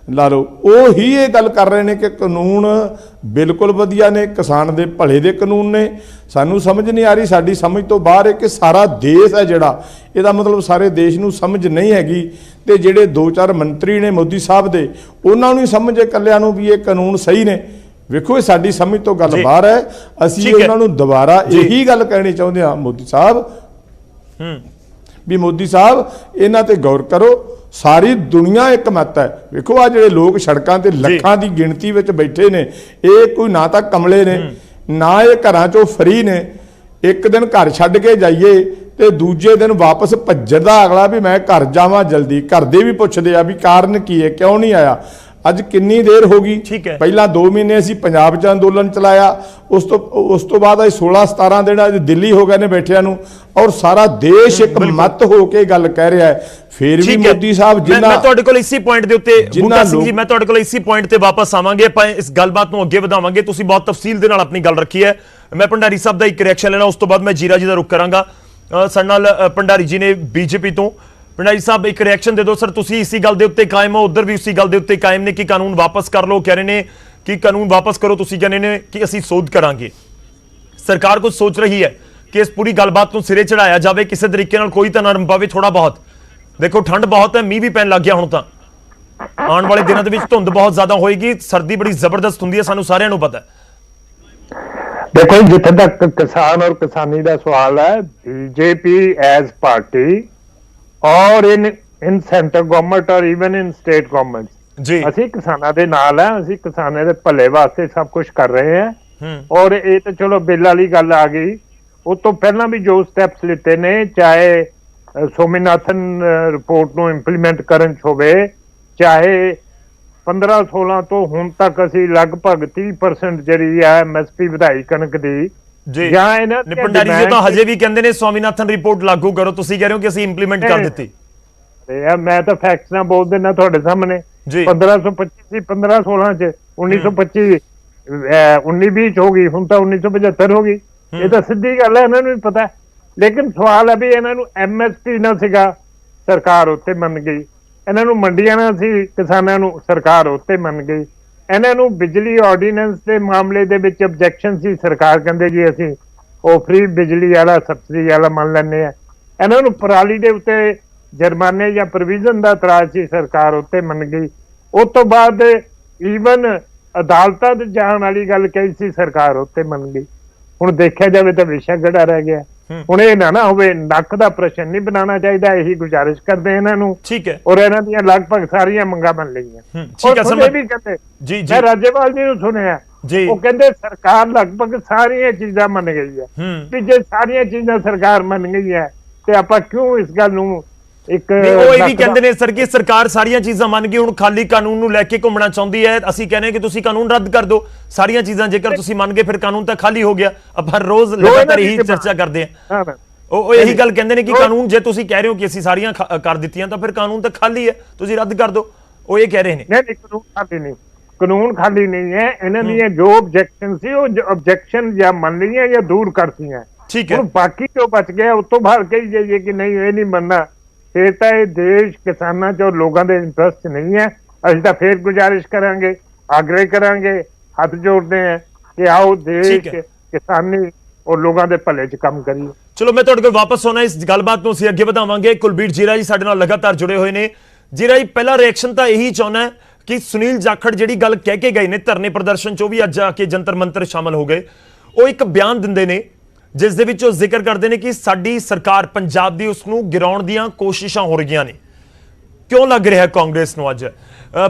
ਲਾ ਲਓ, ਉਹ ਹੀ ਇਹ ਗੱਲ ਕਰ ਰਹੇ ਨੇ ਕਿ ਕਾਨੂੰਨ ਬਿਲਕੁਲ ਵਧੀਆ ਨੇ, ਕਿਸਾਨ ਦੇ ਭਲੇ ਦੇ ਕਾਨੂੰਨ ਨੇ। ਸਾਨੂੰ ਸਮਝ ਨਹੀਂ ਆ ਰਹੀ, ਸਾਡੀ ਸਮਝ ਤੋਂ ਬਾਹਰ ਹੈ ਕਿ ਸਾਰਾ ਦੇਸ਼ ਹੈ ਜਿਹੜਾ, ਇਹਦਾ ਮਤਲਬ ਸਾਰੇ ਦੇਸ਼ ਨੂੰ ਸਮਝ ਨਹੀਂ ਹੈਗੀ। ਤੇ ਜਿਹੜੇ 2-4 ਮੰਤਰੀ ਨੇ ਮੋਦੀ ਸਾਹਿਬ ਦੇ, ਉਹਨਾਂ ਨੂੰ ਹੀ ਸਮਝ ਹੈ ਇਕੱਲਿਆਂ ਨੂੰ ਵੀ ਇਹ ਕਾਨੂੰਨ ਸਹੀ ਨੇ। ਵੇਖੋ ਇਹ ਸਾਡੀ ਸਮਝ ਤੋਂ ਗੱਲ ਬਾਹਰ ਹੈ। ਅਸੀਂ ਉਹਨਾਂ ਨੂੰ ਦੁਬਾਰਾ ਇਹੀ ਗੱਲ ਕਹਿਣੀ ਚਾਹੁੰਦੇ ਹਾਂ ਮੋਦੀ ਸਾਹਿਬ ਵੀ ਮੋਦੀ ਸਾਹਿਬ ਇਹਨਾਂ ਤੇ ਗੌਰ ਕਰੋ। ਸਾਰੀ ਦੁਨੀਆ ਇੱਕ ਮਤ ਹੈ। ਵੇਖੋ ਆ ਜਿਹੜੇ ਲੋਕ ਸੜਕਾਂ ਤੇ ਲੱਖਾਂ ਦੀ ਗਿਣਤੀ ਵਿੱਚ ਬੈਠੇ ਨੇ, ਇਹ ਕੋਈ ਨਾ ਤਾਂ ਕਮਲੇ ਨੇ, ਨਾ ਇਹ ਘਰਾਂ ਚੋਂ ਫਰੀ ਨੇ। ਇੱਕ ਦਿਨ ਘਰ ਛੱਡ ਕੇ ਜਾਈਏ ਤੇ ਦੂਜੇ ਦਿਨ ਵਾਪਸ ਭੱਜਦਾ ਅਗਲਾ ਵੀ ਮੈਂ ਘਰ ਜਾਵਾਂ ਜਲਦੀ। ਘਰ ਦੇ ਵੀ ਪੁੱਛਦੇ ਆ ਵੀ ਕਾਰਨ ਕੀ ਹੈ, ਕਿਉਂ ਨਹੀਂ ਆਇਆ। ਅੱਜ ਕਿੰਨੀ ਦੇਰ ਹੋ ਗਈ। ਪਹਿਲਾਂ 2 ਮਹੀਨੇ ਅਸੀਂ ਪੰਜਾਬ 'ਚ ਅੰਦੋਲਨ ਚਲਾਇਆ, ਉਸ ਤੋਂ ਬਾਅਦ ਅੱਜ 16-17 ਦਿਨ ਅੱਜ ਦਿੱਲੀ ਹੋ ਗਏ ਨੇ ਬੈਠਿਆਂ ਨੂੰ, ਔਰ ਸਾਰਾ ਦੇਸ਼ ਇੱਕ ਮਤ ਹੋ ਕੇ ਗੱਲ ਕਹਿ ਰਿਹਾ ਹੈ। ਫਿਰ ਵੀ ਮੋਦੀ ਸਾਹਿਬ ਜਿੰਨਾ ਮੈਂ ਤੁਹਾਡੇ ਕੋਲ ਇਸੇ ਪੁਆਇੰਟ ਦੇ ਉੱਤੇ ਬੂਟਾ ਸਿੰਘ ਜੀ, ਮੈਂ ਤੁਹਾਡੇ ਕੋਲ ਇਸੇ ਪੁਆਇੰਟ ਤੇ ਵਾਪਸ ਆਵਾਂਗੇ। ਆਪਾਂ ਇਸ ਗੱਲਬਾਤ ਨੂੰ ਅੱਗੇ ਵਧਾਵਾਂਗੇ। ਤੁਸੀਂ ਬਹੁਤ ਤਫਸੀਲ ਦੇ ਨਾਲ ਆਪਣੀ ਗੱਲ ਰੱਖੀ ਹੈ। ਮੈਂ ਭੰਡਾਰੀ ਸਾਹਿਬ ਦਾ ਇੱਕ ਰਿਐਕਸ਼ਨ ਲੈਣਾ, ਉਸ ਤੋਂ ਬਾਅਦ ਮੈਂ ਜੀਰਾ ਜੀ ਦਾ ਰੁਖ ਕਰਾਂਗਾ। ਸਾਡੇ ਨਾਲ ਭੰਡਾਰੀ ਜੀ ਨੇ ਬੀਜੇਪੀ ਤੋਂ। ਭੰਡਾਰੀ ਸਾਹਿਬ ਇੱਕ ਰਿਐਕਸ਼ਨ ਦੇ ਦਿਓ ਸਰ। ਤੁਸੀਂ ਇसी ਗੱਲ ਦੇ ਉੱਤੇ ਕਾਇਮ ਹੋ, ਉਧਰ ਵੀ ਇसी ਗੱਲ ਦੇ ਉੱਤੇ ਕਾਇਮ ਨੇ ਕਿ ਕਾਨੂੰਨ ਵਾਪਸ ਕਰ ਲਓ, ਕਹਿ ਰਹੇ ਨੇ ਕਿ ਕਾਨੂੰਨ ਵਾਪਸ ਕਰੋ, ਤੁਸੀਂ ਕਹਿੰਦੇ ਨੇ ਕਿ ਅਸੀਂ ਸੋਧ ਕਰਾਂਗੇ। ਸਰਕਾਰ ਕੁਝ ਸੋਚ ਰਹੀ ਹੈ ਕਿ ਇਸ ਪੂਰੀ ਗੱਲਬਾਤ ਨੂੰ ਸਿਰੇ ਚੜਾਇਆ ਜਾਵੇ, ਕਿਸੇ ਤਰੀਕੇ ਨਾਲ ਕੋਈ ਤਾਂ ਨਰਮ ਪਵੇ ਥੋੜਾ ਬਹੁਤ। ਦੇਖੋ ਠੰਡ ਬਹੁਤ ਹੈ, ਮੀਂਹ ਵੀ ਪੈਣ ਲੱਗ ਗਿਆ ਹੁਣ ਤਾਂ। ਆਉਣ ਵਾਲੇ ਦਿਨਾਂ ਦੇ ਵਿੱਚ ਧੁੰਦ ਬਹੁਤ ਜ਼ਿਆਦਾ ਹੋਏਗੀ, ਸਰਦੀ ਬੜੀ ਜ਼ਬਰਦਸਤ ਹੁੰਦੀ ਹੈ, ਸਾਨੂੰ ਸਾਰਿਆਂ ਨੂੰ ਪਤਾ ਹੈ। देखो जिथे तक किसान और किसानी का सवाल है, बीजेपी एज पार्टी और इन सेंटर गवर्नमेंट और इवन इन स्टेट गवर्नमेंट जी ਅਸੀਂ ਕਿਸਾਨਾਂ ਦੇ ਨਾਲ ਹੈ। ਅਸੀਂ ਕਿਸਾਨਾਂ ਦੇ ਭਲੇ ਵਾਸਤੇ ਸਭ ਕੁਝ ਕਰ ਰਹੇ ਹਾਂ। ਔਰ ਇਹ ਤਾਂ ਚਲੋ ਬਿੱਲ ਵਾਲੀ ਗੱਲ ਆ ਗਈ, ਉਹ ਤੋਂ ਪਹਿਲਾਂ ਵੀ ਜੋ ਸਟੈਪਸ ਲਿੱਤੇ ਨੇ, ਚਾਹੇ ਸੋਮੀਨਾਥਨ ਰਿਪੋਰਟ ਨੂੰ ਇੰਪਲੀਮੈਂਟ ਕਰਨ 'ਚ ਹੋਵੇ, ਚਾਹੇ 15-16 ਤੋਂ ਹੁਣ ਤੱਕ ਅਸੀਂ ਲਗਭਗ 30% ਜਿਹੜੀ ਹੈ ਐਮਐਸਪੀ ਵਧਾਈ ਕਣਕ ਦੀ। ਜੀ ਭੰਡਾਰੀ ਜੀ ਤਾਂ ਹਜੇ ਵੀ ਕਹਿੰਦੇ ਨੇ ਸਵਾਮੀਨਾਥਨ ਰਿਪੋਰਟ ਲਾਗੂ ਕਰੋ, ਤੁਸੀਂ ਕਹਿ ਰਹੇ ਹੋ ਕਿ ਅਸੀਂ ਇੰਪਲੀਮੈਂਟ ਕਰ ਦਿੱਤੀ। ਮੈਂ ਤਾਂ ਫੈਕਟਸ ਨਾਲ ਬੋਲ ਦੇਣਾ ਤੁਹਾਡੇ ਸਾਹਮਣੇ। 1525 ਸੀ 15-16 ਚ, 1925 19-20 ਚ ਹੋ ਗਈ, ਹੁਣ ਤਾਂ 1975 ਹੋ ਗਈ। ਇਹ ਤਾਂ ਸਿੱਧੀ ਗੱਲ ਹੈ, ਇਹਨਾਂ ਨੂੰ ਵੀ ਪਤਾ। ਲੇਕਿਨ ਸਵਾਲ ਹੈ ਵੀ ਇਹਨਾਂ ਨੂੰ ਐਮਐਸਪੀ ਨਾ ਸੀਗਾ, ਸਰਕਾਰ ਉੱਤੇ ਮੰਨ ਗਈ। ਇਹਨਾਂ ਨੂੰ ਮੰਡੀਆਂ ਨਾਲ ਸੀ, ਕਿਸਾਨਾਂ ਨੂੰ ਸਰਕਾਰ ਉੱਤੇ ਮੰਨ ਗਈ। ਇਹਨਾਂ ਨੂੰ ਬਿਜਲੀ ਆਰਡੀਨੈਂਸ ਦੇ ਮਾਮਲੇ ਦੇ ਵਿੱਚ ਆਬਜੈਕਸ਼ਨ ਸੀ, ਸਰਕਾਰ ਕਹਿੰਦੇ ਜੀ ਅਸੀਂ ਉਹ ਫ੍ਰੀ ਬਿਜਲੀ ਵਾਲਾ ਸਬਸਿਡੀ ਵਾਲਾ ਮੰਨ ਲੈਂਦੇ ਆ। ਇਹਨਾਂ ਨੂੰ ਪਰਾਲੀ ਦੇ ਉੱਤੇ ਜੁਰਮਾਨੇ ਜਾਂ ਪ੍ਰੋਵੀਜ਼ਨ ਦਾ ਇਤਰਾਜ਼ ਸੀ, ਸਰਕਾਰ ਉੱਤੇ ਮੰਨ ਗਈ। ਉਸ ਤੋਂ ਬਾਅਦ ਈਵਨ ਅਦਾਲਤਾਂ ਤੇ ਜਾਣ ਵਾਲੀ ਗੱਲ ਕਹੀ ਸੀ, ਸਰਕਾਰ ਉੱਤੇ ਮੰਨ ਗਈ। ਹੁਣ ਦੇਖਿਆ ਜਾਵੇ ਤਾਂ ਵਿਸ਼ਾ ਗੜਾ ਰਹਿ ਗਿਆ। ਹੁਣ ਇਹ ਨਾ ਹੋਵੇ, ਨੱਕ ਦਾ ਪ੍ਰਸ਼ਨ ਨਹੀਂ ਬਣਾਉਣਾ ਚਾਹੀਦਾ, ਇਹੀ ਗੁਜ਼ਾਰਿਸ਼ ਕਰਦੇ ਇਹਨਾਂ ਨੂੰ। ਠੀਕ ਹੈ। ਔਰ ਇਹਨਾਂ ਦੀਆਂ ਲਗਭਗ ਸਾਰੀਆਂ ਮੰਗਾਂ ਮੰਨ ਲਈਆਂ। ਠੀਕ ਹੈ ਸਰ। ਵੀ ਕਹਿੰਦੇ ਮੈਂ ਰਾਜੇਵਾਲ ਜੀ ਨੂੰ ਸੁਣਿਆ, ਉਹ ਕਹਿੰਦੇ ਸਰਕਾਰ ਲਗਭਗ ਸਾਰੀਆਂ ਚੀਜ਼ਾਂ ਮੰਨ ਗਈ ਹੈ। ਵੀ ਜੇ ਸਾਰੀਆਂ ਚੀਜ਼ਾਂ ਸਰਕਾਰ ਮੰਨ ਗਈ ਹੈ ਤੇ ਆਪਾਂ ਕਿਉਂ ਇਸ ਗੱਲ ਨੂੰ ਇੱਕ ਉਹ ਇਹ ਵੀ ਕਹਿੰਦੇ ਨੇ ਸਰ ਕਿ ਸਰਕਾਰ ਸਾਰੀਆਂ ਚੀਜ਼ਾਂ ਮੰਨ ਗਈ, ਹੁਣ ਖਾਲੀ ਕਾਨੂੰਨ ਨੂੰ ਲੈ ਕੇ ਘੁੰਮਣਾ ਚਾਹੁੰਦੀ ਹੈ। ਅਸੀਂ ਕਹਿੰਦੇ ਕਿ ਤੁਸੀਂ ਕਾਨੂੰਨ ਰੱਦ ਕਰ ਦਿਓ, ਸਾਰੀਆਂ ਚੀਜ਼ਾਂ ਜੇਕਰ ਤੁਸੀਂ ਮੰਨ ਗਏ ਫਿਰ ਕਾਨੂੰਨ ਤਾਂ ਖਾਲੀ ਹੋ ਗਿਆ। ਆਪਾਂ ਰੋਜ਼ ਲਗਾਤਾਰ ਇਹੀ ਚਰਚਾ ਕਰਦੇ ਹਾਂ। ਉਹ ਇਹੀ ਗੱਲ ਕਹਿੰਦੇ ਨੇ ਕਿ ਕਾਨੂੰਨ ਜੇ ਤੁਸੀਂ ਕਹਿ ਰਹੇ ਹੋ ਕਿ ਅਸੀਂ ਸਾਰੀਆਂ ਕਰ ਦਿੱਤੀਆਂ ਤਾਂ ਫਿਰ ਕਾਨੂੰਨ ਤਾਂ ਖਾਲੀ ਹੈ, ਤੁਸੀਂ ਰੱਦ ਕਰ ਦਿਓ। ਉਹ ਇਹ ਕਹਿ ਰਹੇ ਨੇ। ਨਹੀਂ, ਕਾਨੂੰਨ ਖਾਲੀ ਨਹੀਂ, ਕਾਨੂੰਨ ਖਾਲੀ ਨਹੀਂ ਹੈ। ਇਹਨਾਂ ਦੀਆਂ ਜੋ ਆਬਜੈਕਸ਼ਨ ਸੀ ਉਹ ਆਬਜੈਕਸ਼ਨ ਜਾਂ ਮੰਨ ਲਈਆਂ ਜਾਂ ਦੂਰ ਕਰਤੀਆਂ। ਠੀਕ ਹੈ। ਹੁਣ ਬਾਕੀ ਜੋ ਬਚ ਗਿਆ ਉਸ ਤੋਂ ਬਾਹਰ ਕਹੀ ਜਾਈਏ ਕਿ ਨਹੀਂ ਇਹ ਨਹੀਂ ਮੰਨਣਾ, ਫਿਰ ਤਾਂ ਇਹ ਦੇਸ਼ ਕਿਸਾਨਾਂ 'ਚ ਔਰ ਲੋਕਾਂ ਦੇ ਇੰਟਰਸਟ ਨਹੀਂ ਹੈ। ਅਸੀਂ ਤਾਂ ਫੇਰ ਗੁਜ਼ਾਰਿਸ਼ ਕਰਾਂਗੇ, ਆਗਰੇ ਕਰਾਂਗੇ, ਹੱਥ ਜੋੜਦੇ ਹਾਂ ਕਿ ਆਓ ਦੇਸ਼ ਕਿਸਾਨੀ ਔਰ ਲੋਕਾਂ ਦੇ ਭਲੇ 'ਚ ਕੰਮ ਕਰੀਏ। ਚਲੋ ਮੈਂ ਤੁਹਾਡੇ ਕੋਲ ਵਾਪਸ ਆਉਣਾ, ਇਸ ਗੱਲਬਾਤ ਨੂੰ ਅਸੀਂ ਅੱਗੇ ਵਧਾਵਾਂਗੇ। ਕੁਲਬੀਰ ਜੀਰਾ ਜੀ ਸਾਡੇ ਨਾਲ ਲਗਾਤਾਰ ਜੁੜੇ ਹੋਏ ਨੇ। ਜੀਰਾ ਜੀ, ਪਹਿਲਾ ਰਿਐਕਸ਼ਨ ਤਾਂ ਇਹੀ ਚਾਹੁੰਦਾ ਕਿ ਸੁਨੀਲ ਜਾਖੜ ਜਿਹੜੀ ਗੱਲ ਕਹਿ ਕੇ ਗਏ ਨੇ ਧਰਨੇ ਪ੍ਰਦਰਸ਼ਨ 'ਚੋਂ ਵੀ ਅੱਜ ਆ ਕੇ ਜੰਤਰ ਮੰਤਰ ਸ਼ਾਮਲ ਹੋ ਗਏ, ਉਹ ਇੱਕ ਬਿਆਨ ਦਿੰਦੇ ਨੇ ਜਿਸ ਦੇ ਵਿੱਚ ਉਹ ਜ਼ਿਕਰ ਕਰਦੇ ਨੇ ਕਿ ਸਾਡੀ ਸਰਕਾਰ ਪੰਜਾਬ ਦੀ ਉਸ ਨੂੰ ਗਿਰਾਉਣ ਦੀਆਂ ਕੋਸ਼ਿਸ਼ਾਂ ਹੋ ਰਹੀਆਂ ਨੇ। ਕਿਉਂ ਲੱਗ ਰਿਹਾ ਕਾਂਗਰਸ ਨੂੰ ਅੱਜ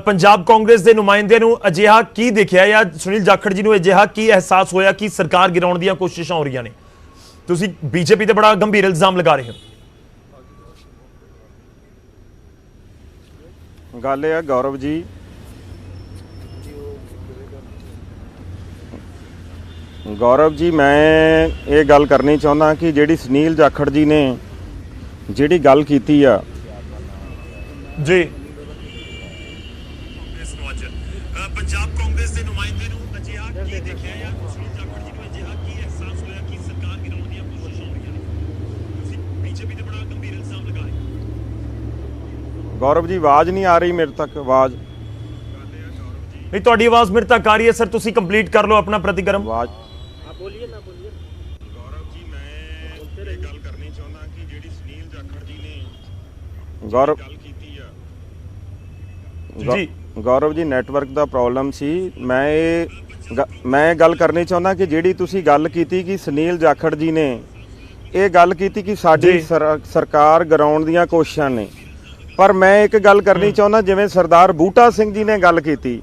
ਪੰਜਾਬ ਕਾਂਗਰਸ ਦੇ ਨੁਮਾਇੰਦਿਆਂ ਨੂੰ ਅਜਿਹਾ ਕੀ ਦੇਖਿਆ ਜਾਂ ਸੁਨੀਲ ਜਾਖੜ ਜੀ ਨੂੰ ਅਜਿਹਾ ਕੀ ਅਹਿਸਾਸ ਹੋਇਆ ਕਿ ਸਰਕਾਰ ਗਿਰਾਉਣ ਦੀਆਂ ਕੋਸ਼ਿਸ਼ਾਂ ਹੋ ਰਹੀਆਂ ਨੇ? ਤੁਸੀਂ ਬੀਜੇਪੀ ਤੇ ਬੜਾ ਗੰਭੀਰ ਇਲਜ਼ਾਮ ਲਗਾ ਰਹੇ ਹੋ। ਗੱਲ ਇਹ ਆ ਗੌਰਵ ਜੀ, ਮੈਂ ਇਹ ਗੱਲ ਕਰਨੀ ਚਾਹੁੰਦਾ ਕਿ ਜਿਹੜੀ ਸੁਨੀਲ ਜਾਖੜ ਜੀ ਨੇ ਜਿਹੜੀ ਗੱਲ ਕੀਤੀ ਆ ਜੀ, ਪੰਜਾਬ ਕਾਂਗਰਸ ਦੇ ਨੁਮਾਇੰਦੇ ਨੂੰ ਅਜਿਹਾ ਕੀ ਦੇਖਿਆ ਜਾਂ ਸੁਨੀਲ ਜਾਖੜ ਜੀ ਨੂੰ ਅਜਿਹਾ ਕੀ ਅਹਿਸਾਸ ਹੋਇਆ ਕਿ ਸਰਕਾਰ ਗਿਰਾਉਣ ਦੀਆਂ ਕੋਸ਼ਿਸ਼ਾਂ ਹੋ ਰਹੀਆਂ ਨੇ? ਤੁਸੀਂ ਬੀਜੇਪੀ ਤੇ ਬੜਾ ਗੰਭੀਰ ਇਲਜ਼ਾਮ ਲਗਾ ਰਹੇ ਹੋ। ਗੌਰਵ ਜੀ ਆਵਾਜ਼ ਨਹੀਂ ਆ ਰਹੀ ਮੇਰੇ ਤੱਕ, ਆਵਾਜ਼ ਨਹੀਂ, ਤੁਹਾਡੀ ਆਵਾਜ਼ ਮੇਰੇ ਤੱਕ ਆ ਰਹੀ ਹੈ ਸਰ, ਤੁਸੀਂ ਕੰਪਲੀਟ ਕਰ ਲਓ ਆਪਣਾ ਪ੍ਰਤੀਕਰਮ। ਆਵਾਜ਼ ਬੋਲੀਏ ਨਾ ਬੋਲੀਏ। ਗੌਰਵ ਜੀ, ਮੈਂ ਇਹ ਗੱਲ ਕਰਨੀ ਚਾਹੁੰਦਾ ਕਿ ਜਿਹੜੀ ਸੁਨੀਲ ਜਾਖੜ ਜੀ ਨੇ ਗੱਲ ਕੀਤੀ ਆ ਜੀ, ਗੌਰਵ ਜੀ ਨੈਟਵਰਕ ਦਾ ਪ੍ਰੋਬਲਮ ਸੀ। ਮੈਂ ਇਹ ਗੱਲ ਕਰਨੀ ਚਾਹੁੰਦਾ ਕਿ ਜਿਹੜੀ ਤੁਸੀਂ ਗੱਲ ਕੀਤੀ ਕਿ ਸੁਨੀਲ ਜਾਖੜ ਜੀ ਨੇ ਇਹ ਗੱਲ ਕੀਤੀ ਕਿ ਸਾਡੀ ਸਰਕਾਰ ਗਿਰਾਉਣ ਦੀਆਂ ਕੋਸ਼ਿਸ਼ਾਂ ਨੇ, ਪਰ ਮੈਂ ਇੱਕ ਗੱਲ ਕਰਨੀ ਚਾਹੁੰਦਾ ਜਿਵੇਂ ਸਰਦਾਰ ਬੂਟਾ ਸਿੰਘ ਜੀ ਨੇ ਗੱਲ ਕੀਤੀ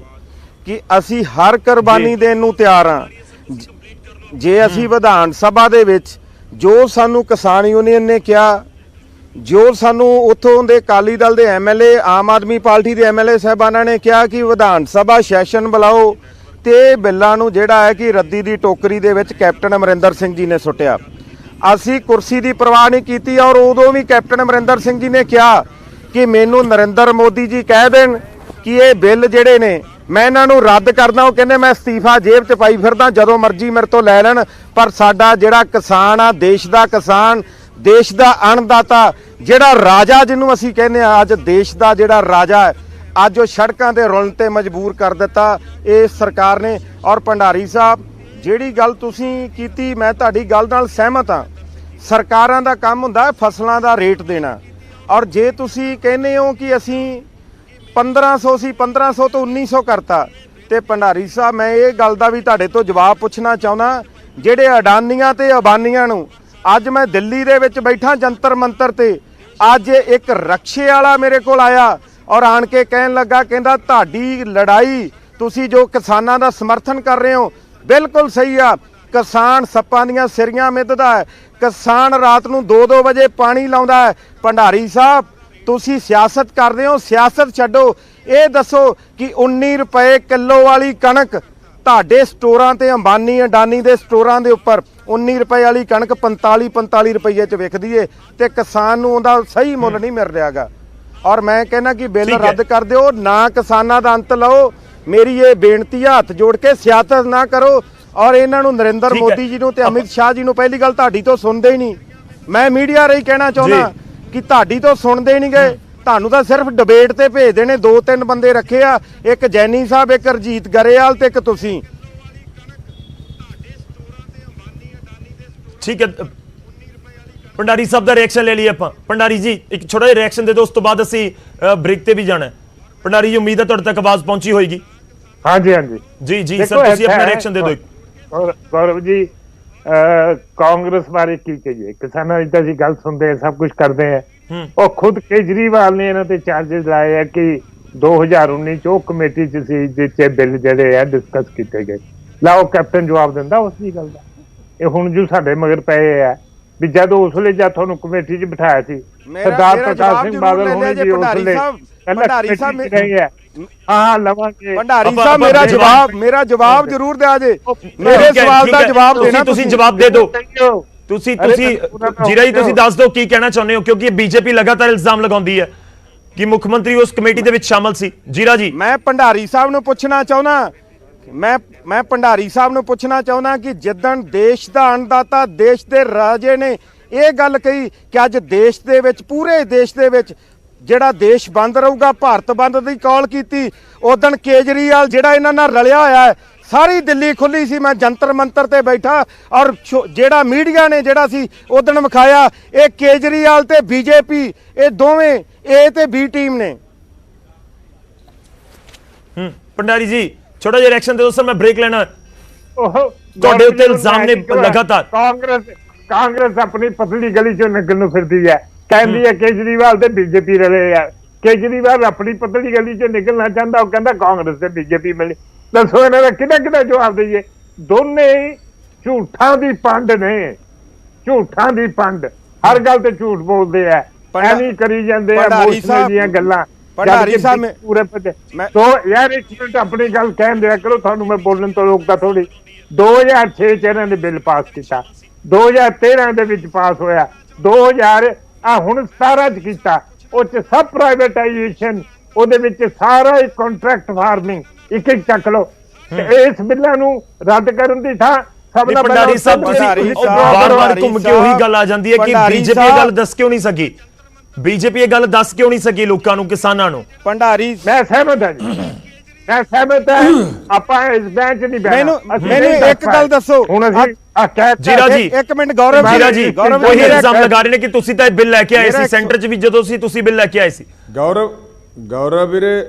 ਕਿ ਅਸੀਂ ਹਰ ਕੁਰਬਾਨੀ ਦੇਣ ਨੂੰ ਤਿਆਰ ਹਾਂ। ਜੇ ਅਸੀਂ ਵਿਧਾਨ ਸਭਾ ਦੇ ਵਿੱਚ ਜੋ ਸਾਨੂੰ ਕਿਸਾਨ ਯੂਨੀਅਨ ਨੇ ਕਿਹਾ, ਜੋ ਸਾਨੂੰ ਉੱਥੋਂ ਦੇ ਅਕਾਲੀ ਦਲ ਦੇ ਐਮਐਲਏ, ਆਮ ਆਦਮੀ ਪਾਰਟੀ ਦੇ ਐਮਐਲਏ ਸਾਹਿਬਾਨਾਂ ਨੇ ਕਿਹਾ ਕਿ ਵਿਧਾਨ ਸਭਾ ਸੈਸ਼ਨ ਬੁਲਾਓ, ਤੇ ਬਿੱਲਾਂ ਨੂੰ ਜਿਹੜਾ ਹੈ ਕਿ ਰੱਦੀ ਦੀ ਟੋਕਰੀ ਦੇ ਵਿੱਚ ਕੈਪਟਨ ਅਮਰਿੰਦਰ ਸਿੰਘ ਜੀ ਨੇ ਸੁੱਟਿਆ। ਅਸੀਂ ਕੁਰਸੀ ਦੀ ਪਰਵਾਹ ਨਹੀਂ ਕੀਤੀ ਔਰ ਉਦੋਂ ਵੀ ਕੈਪਟਨ ਅਮਰਿੰਦਰ ਸਿੰਘ ਜੀ ਨੇ ਕਿਹਾ ਕਿ ਮੈਨੂੰ ਨਰਿੰਦਰ ਮੋਦੀ ਜੀ ਕਹਿ ਦੇਣ ਕਿ ਇਹ ਬਿੱਲ ਜਿਹੜੇ ਨੇ ਮੈਂ ਇਹਨਾਂ ਨੂੰ ਰੱਦ ਕਰਦਾ। ਉਹ ਕਹਿੰਦੇ ਮੈਂ ਅਸਤੀਫਾ ਜੇਬ 'ਚ ਪਾਈ ਫਿਰਦਾ, ਜਦੋਂ ਮਰਜ਼ੀ ਮੇਰੇ ਤੋਂ ਲੈ ਲੈਣ, ਪਰ ਸਾਡਾ ਜਿਹੜਾ ਕਿਸਾਨ ਆ, ਦੇਸ਼ ਦਾ ਕਿਸਾਨ, ਦੇਸ਼ ਦਾ ਅੰਨਦਾਤਾ, ਜਿਹੜਾ ਰਾਜਾ ਜਿਹਨੂੰ ਅਸੀਂ ਕਹਿੰਦੇ ਆ, ਅੱਜ ਦੇਸ਼ ਦਾ ਜਿਹੜਾ ਰਾਜਾ ਹੈ, ਅੱਜ ਉਹ ਸੜਕਾਂ ਤੇ ਰੁਲਣ ਤੇ ਮਜਬੂਰ ਕਰ ਦਿੱਤਾ ਇਸ ਸਰਕਾਰ ਨੇ। ਔਰ ਭੰਡਾਰੀ ਸਾਹਿਬ, ਜਿਹੜੀ ਗੱਲ ਤੁਸੀਂ ਕੀਤੀ ਮੈਂ ਤੁਹਾਡੀ ਗੱਲ ਨਾਲ ਸਹਿਮਤ ਹਾਂ। ਸਰਕਾਰਾਂ ਦਾ ਕੰਮ ਹੁੰਦਾ ਹੈ ਫਸਲਾਂ ਦਾ ਰੇਟ ਦੇਣਾ, ਔਰ ਜੇ ਤੁਸੀਂ ਕਹਿੰਦੇ ਹੋ ਕਿ ਅਸੀਂ 1500 ਸੀ 1500 ਤੋਂ 1900 ਕਰਤਾ, ਤੇ ਭੰਡਾਰੀ ਸਾਹਿਬ ਮੈਂ ਇਹ ਗੱਲ ਦਾ ਵੀ ਤੁਹਾਡੇ ਤੋਂ ਜਵਾਬ ਪੁੱਛਣਾ ਚਾਹੁੰਦਾ। ਜਿਹੜੇ ਅਡਾਨੀਆਂ ਤੇ ਅਬਾਨੀਆਂ ਨੂੰ, ਅੱਜ ਮੈਂ ਦਿੱਲੀ ਦੇ ਵਿੱਚ ਬੈਠਾ ਜੰਤਰ ਮੰਤਰ ਤੇ, ਅੱਜ ਇੱਕ ਰਕਸ਼ੇ ਵਾਲਾ ਮੇਰੇ ਕੋਲ ਆਇਆ ਔਰ ਆਣ ਕੇ ਕਹਿਣ ਲੱਗਾ, ਕਹਿੰਦਾ ਤੁਹਾਡੀ ਲੜਾਈ, ਤੁਸੀਂ ਜੋ ਕਿਸਾਨਾਂ ਦਾ ਸਮਰਥਨ ਕਰ ਰਹੇ ਹੋ ਬਿਲਕੁਲ ਸਹੀ ਆ। ਕਿਸਾਨ ਸੱਪਾਂ ਦੀਆਂ ਸਿਰੀਆਂ ਮਿੱਧਦਾ ਹੈ, ਕਿਸਾਨ ਰਾਤ ਨੂੰ 2-2 ਵਜੇ ਪਾਣੀ ਲਾਉਂਦਾ ਹੈ। ਭੰਡਾਰੀ ਸਾਹਿਬ, ਤੁਸੀਂ ਸਿਆਸਤ ਕਰਦੇ ਹੋ, ਸਿਆਸਤ ਛੱਡੋ, ਇਹ ਦੱਸੋ ਕਿ 19 ਰੁਪਏ ਕਿਲੋ ਵਾਲੀ ਕਣਕ ਤੁਹਾਡੇ ਸਟੋਰਾਂ ਤੇ, ਅੰਬਾਨੀ ਅਡਾਨੀ ਦੇ ਸਟੋਰਾਂ ਦੇ ਉੱਪਰ 19 ਰੁਪਏ ਵਾਲੀ ਕਣਕ 45 ਰੁਪਏ 'ਚ ਵਿਕਦੀ ਏ, ਤੇ ਕਿਸਾਨ ਨੂੰ ਉਹਦਾ ਸਹੀ ਮੁੱਲ ਨਹੀਂ ਮਿਲ ਰਿਹਾਗਾ। ਔਰ ਮੈਂ ਕਹਿੰਦਾ ਕਿ ਬਿੱਲ ਰੱਦ ਕਰ ਦਿਓ, ਨਾ ਕਿਸਾਨਾਂ ਦਾ ਅੰਤ ਲਓ। ਮੇਰੀ ਇਹ ਬੇਨਤੀ ਆ, ਹੱਥ ਜੋੜ ਕੇ ਸਿਆਸਤ ਨਾ ਕਰੋ। ਔਰ ਇਹਨਾਂ ਨੂੰ ਨਰਿੰਦਰ ਮੋਦੀ ਜੀ ਨੂੰ ਤੇ ਅਮਿਤ ਸ਼ਾਹ ਜੀ ਨੂੰ, ਪਹਿਲੀ ਗੱਲ ਤੁਹਾਡੀ ਤੋਂ ਸੁਣਦੇ ਹੀ ਨਹੀਂ। ਮੈਂ ਮੀਡੀਆ ਰਾਹੀਂ ਕਹਿਣਾ ਚਾਹੁੰਦਾ ਕਿ ਤੁਹਾਡੀ ਤੋਂ ਸੁਣਦੇ ਹੀ ਨਹੀਂ ਗਏ, ਤੁਹਾਨੂੰ ਤਾਂ ਸਿਰਫ ਡਿਬੇਟ ਤੇ ਭੇਜਦੇ ਨੇ। 2-3 ਬੰਦੇ ਰੱਖੇ ਆ, ਇੱਕ ਜੈਨੀ ਸਾਹਿਬ, ਇੱਕ ਰਜੀਤ ਗਰੇਵਾਲ ਤੇ ਇੱਕ ਤੁਸੀਂ। ਠੀਕ ਹੈ, ਭੰਡਾਰੀ ਸਾਹਿਬ ਦਾ ਰਿਐਕਸ਼ਨ ਲੈ ਲਈਏ ਆਪਾਂ। ਭੰਡਾਰੀ ਜੀ ਇੱਕ ਛੋਟਾ ਜਿਹਾ ਰਿਐਕਸ਼ਨ ਦੇ ਦਿਓ, ਉਸ ਤੋਂ ਬਾਅਦ ਅਸੀਂ ਬ੍ਰੇਕ ਤੇ ਵੀ ਜਾਣਾ। ਭੰਡਾਰੀ ਜੀ, ਉਮੀਦ ਹੈ ਤੁਹਾਡੇ ਤੱਕ ਆਵਾਜ਼ ਪਹੁੰਚੀ ਹੋਏਗੀ। ਹਾਂਜੀ ਹਾਂਜੀ ਜੀ ਸਰ, ਤੁਸੀਂ ਆਪਣਾ ਰਿਐਕਸ਼ਨ ਦੇ ਦਿਓ। ਗੌਰਵ ਜੀ, ਕਾਂਗਰਸ ਬਾਰੇ ਕੀ ਕਹੀਏ? ਕਿਸਾਨਾਂ ਦੀ ਤਾਂ ਅਸੀਂ ਗੱਲ ਸੁਣਦੇ, ਸਭ ਕੁਝ ਕਰਦੇ ਆ। ਉਹ ਖੁਦ ਕੇਜਰੀਵਾਲ ਨੇ ਇਹਨਾਂ ਤੇ ਚਾਰजेस ਲਾਏ ਆ ਕਿ 2019 ਚ ਉਹ ਕਮੇਟੀ ਚ ਸੀ ਜਿੱਥੇ ਬਿੱਲ ਜਿਹੜੇ ਆ ਡਿਸਕਸ ਕੀਤੇ ਗਏ। ਲਾਓ ਕੈਪਟਨ ਜਵਾਬ ਦਿੰਦਾ ਉਸ ਦੀ ਗੱਲ ਦਾ। ਇਹ ਹੁਣ ਜੋ ਸਾਡੇ ਮਗਰ ਪਏ ਆ ਵੀ ਜਦੋਂ ਉਸ ਵੇਲੇ ਜਾਂ ਤੁਹਾਨੂੰ ਕਮੇਟੀ 'ਚ ਬਿਠਾਇਆ ਸੀ ਸਰਦਾਰ ਪ੍ਰਕਾਸ਼ ਸਿੰਘ ਬਾਦਲ ਹੋਣੇ ਜੀ, ਉਸ ਵੇਲੇ ਭੰਡਾਰੀ ਸਾਹਿਬ ਹਾਂ ਲਵਾਂਗੇ। ਭੰਡਾਰੀ ਸਾਹਿਬ, ਮੇਰਾ ਜਵਾਬ ਜ਼ਰੂਰ ਦਿਆ ਜੇ, ਮੇਰੇ ਸਵਾਲ ਦਾ ਜਵਾਬ ਦੇਣਾ। ਤੁਸੀਂ ਜਵਾਬ ਦੇ ਦਿਓ। ਤੁਸੀਂ ਜੀਰਾ ਜੀ, ਤੁਸੀਂ ਦੱਸ ਦਿਓ ਕੀ ਕਹਿਣਾ ਚਾਹੁੰਦੇ ਹੋ, ਕਿਉਂਕਿ ਬੀਜੇਪੀ ਲਗਾਤਾਰ ਇਲਜ਼ਾਮ ਲਗਾਉਂਦੀ ਹੈ ਕਿ ਮੁੱਖ ਮੰਤਰੀ ਉਸ ਕਮੇਟੀ ਦੇ ਵਿੱਚ ਸ਼ਾਮਲ ਸੀ। ਜੀਰਾ ਜੀ, ਮੈਂ ਭੰਡਾਰੀ ਸਾਹਿਬ ਨੂੰ ਪੁੱਛਣਾ ਚਾਹੁੰਦਾ, ਮੈਂ ਭੰਡਾਰੀ ਸਾਹਿਬ ਨੂੰ ਪੁੱਛਣਾ ਚਾਹੁੰਦਾ ਕਿ ਜਿੱਦਣ ਦੇਸ਼ ਦਾ ਅੰਨਦਾਤਾ, ਦੇਸ਼ ਦੇ ਰਾਜੇ ਨੇ ਇਹ ਗੱਲ ਕਹੀ ਕਿ ਅੱਜ ਦੇਸ਼ ਦੇ ਵਿੱਚ, ਪੂਰੇ ਦੇਸ਼ ਦੇ ਵਿੱਚ ਜਿਹੜਾ ਦੇਸ਼ ਬੰਦ ਰਹੂਗਾ, ਭਾਰਤ ਬੰਦ ਦੀ ਕਾਲ ਕੀਤੀ। ਉਦਣ ਕੇਜਰੀਵਾਲ ਜਿਹੜਾ ਇਹਨਾਂ ਨਾਲ ਰਲਿਆ ਹੋਇਆ ਹੈ, ਸਾਰੀ ਦਿੱਲੀ ਖੁੱਲੀ ਸੀ, ਮੈਂ ਜੰਤਰ ਮੰਤਰ ਤੇ ਬੈਠਾ, ਔਰ ਜਿਹੜਾ ਮੀਡੀਆ ਨੇ ਜਿਹੜਾ ਸੀ ਉਦਣ ਵਿਖਾਇਆ, ਇਹ ਕੇਜਰੀਵਾਲ ਤੇ ਬੀਜੇਪੀ, ਇਹ ਦੋਵੇਂ ਏ ਤੇ ਬੀ ਟੀਮ ਨੇ। ਭੰਡਾਰੀ ਜੀ छोटा जिहा रिएक्शन दे दो सर, मैं ब्रेक लेना। ਤੁਹਾਡੇ ਉੱਤੇ ਇਲਜ਼ਾਮ ਨੇ ਲਗਾਤਾਰ ਕਾਂਗਰਸ ਆਪਣੀ ਪਤਲੀ ਗਲੀ ਚੋਂ ਨਿਕਲਣ ਨੂੰ ਫਿਰਦੀ ਹੈ, ਕਹਿੰਦੀ ਹੈ ਕੇਜਰੀਵਾਲ ਤੇ ਬੀਜੇਪੀ ਰਲੇ ਆ। ਕੇਜਰੀਵਾਲ ਆਪਣੀ ਪਤਲੀ ਗਲੀ ਚੋਂ ਨਿਕਲਣਾ ਚਾਹੁੰਦਾ, ਉਹ ਕਹਿੰਦਾ ਕਾਂਗਰਸ ਤੇ ਬੀਜੇਪੀ ਮਿਲੀ। ਦੱਸੋ ਇਹਨਾਂ ਦਾ ਕਿਹਦਾ ਜਵਾਬ ਦਈਏ? ਦੋਨੇ ਝੂਠਾਂ ਦੀ ਪੰਡ ਨੇ, ਝੂਠਾਂ ਦੀ ਪੰਡ, ਹਰ ਗੱਲ ਤੇ ਝੂਠ ਬੋਲਦੇ ਆ, ਐਵੇਂ ਕਰੀ ਜਾਂਦੇ ਆ ਮੋਸਲੇ ਦੀਆਂ ਗੱਲਾਂ। ਭੰਡਾਰੀ ਸਾਹਿਬ ਪੂਰੇ ਸੋ ਯਾਰ ਇੱਕ ਮਿੰਟ ਆਪਣੀ ਗੱਲ ਕਹਿਣ ਦਿਆ ਕਰੋ, ਤੁਹਾਨੂੰ ਮੈਂ ਬੋਲਣ ਤੋਂ ਰੋਕਦਾ ਥੋੜੀ। 2006 ਚ ਇਹਨਾਂ ਨੇ ਬਿੱਲ ਪਾਸ ਕੀਤਾ, 2013 ਦੇ ਵਿੱਚ ਪਾਸ ਹੋਇਆ, 2000 ਹੁਣ 17 ਚ ਕੀਤਾ। ਉਹ ਚ ਸਭ ਪ੍ਰਾਈਵੇਟਾਈਜੇਸ਼ਨ, ਉਹਦੇ ਵਿੱਚ ਸਾਰਾ ਇੱਕ ਕੰਟਰੈਕਟ ਫਾਰਮਿੰਗ ਇੱਕ ਚੱਕ ਲਓ। ਇਸ ਬਿੱਲਾਂ ਨੂੰ ਰੱਦ ਕਰਨ ਦੀ ਥਾਂ ਸਭ ਨਾਲ ਭੰਡਾਰੀ ਸਾਹਿਬ ਬਾਰ-ਬਾਰ ਘੁੰਮ ਕੇ ਉਹੀ ਗੱਲ ਆ ਜਾਂਦੀ ਹੈ ਕਿ ਬੀਜੇਪੀ ਇਹ ਗੱਲ ਦੱਸ ਕਿਉਂ ਨਹੀਂ ਸਕੀ, ਬੀਜੇਪੀ ਇਹ ਗੱਲ ਦੱਸ ਕਿਉਂ ਨਹੀਂ ਸਕੀ ਲੋਕਾਂ ਨੂੰ, ਕਿਸਾਨਾਂ ਨੂੰ? ਭੰਡਾਰੀ ਮੈਂ ਸਹਿਮਤ ਹਾਂ ਜੀ, ਮੈਂ ਸਹਿਮਤ ਹਾਂ। ਆਪਾਂ ਇਸ ਬੈਂਚ ਨਹੀਂ ਬੈਠਣਾ। ਮੈਨੂੰ ਇੱਕ ਗੱਲ ਦੱਸੋ ਹੁਣ ਅਸੀਂ ਜੀਰਾ ਜੀ, ਇੱਕ ਮਿੰਟ ਗੌਰਵ ਜੀਰਾ ਜੀ, ਕੋਈ ਇਲਜ਼ਾਮ ਲਗਾ ਰਹੇ ਨੇ ਕਿ ਤੁਸੀਂ ਤਾਂ ਇਹ ਬਿੱਲ ਲੈ ਕੇ ਆਏ ਸੀ ਸੈਂਟਰ 'ਚ ਵੀ, ਜਦੋਂ ਤੁਸੀਂ ਬਿੱਲ ਲੈ ਕੇ ਆਏ ਸੀ। ਗੌਰਵ ਵੀਰੇ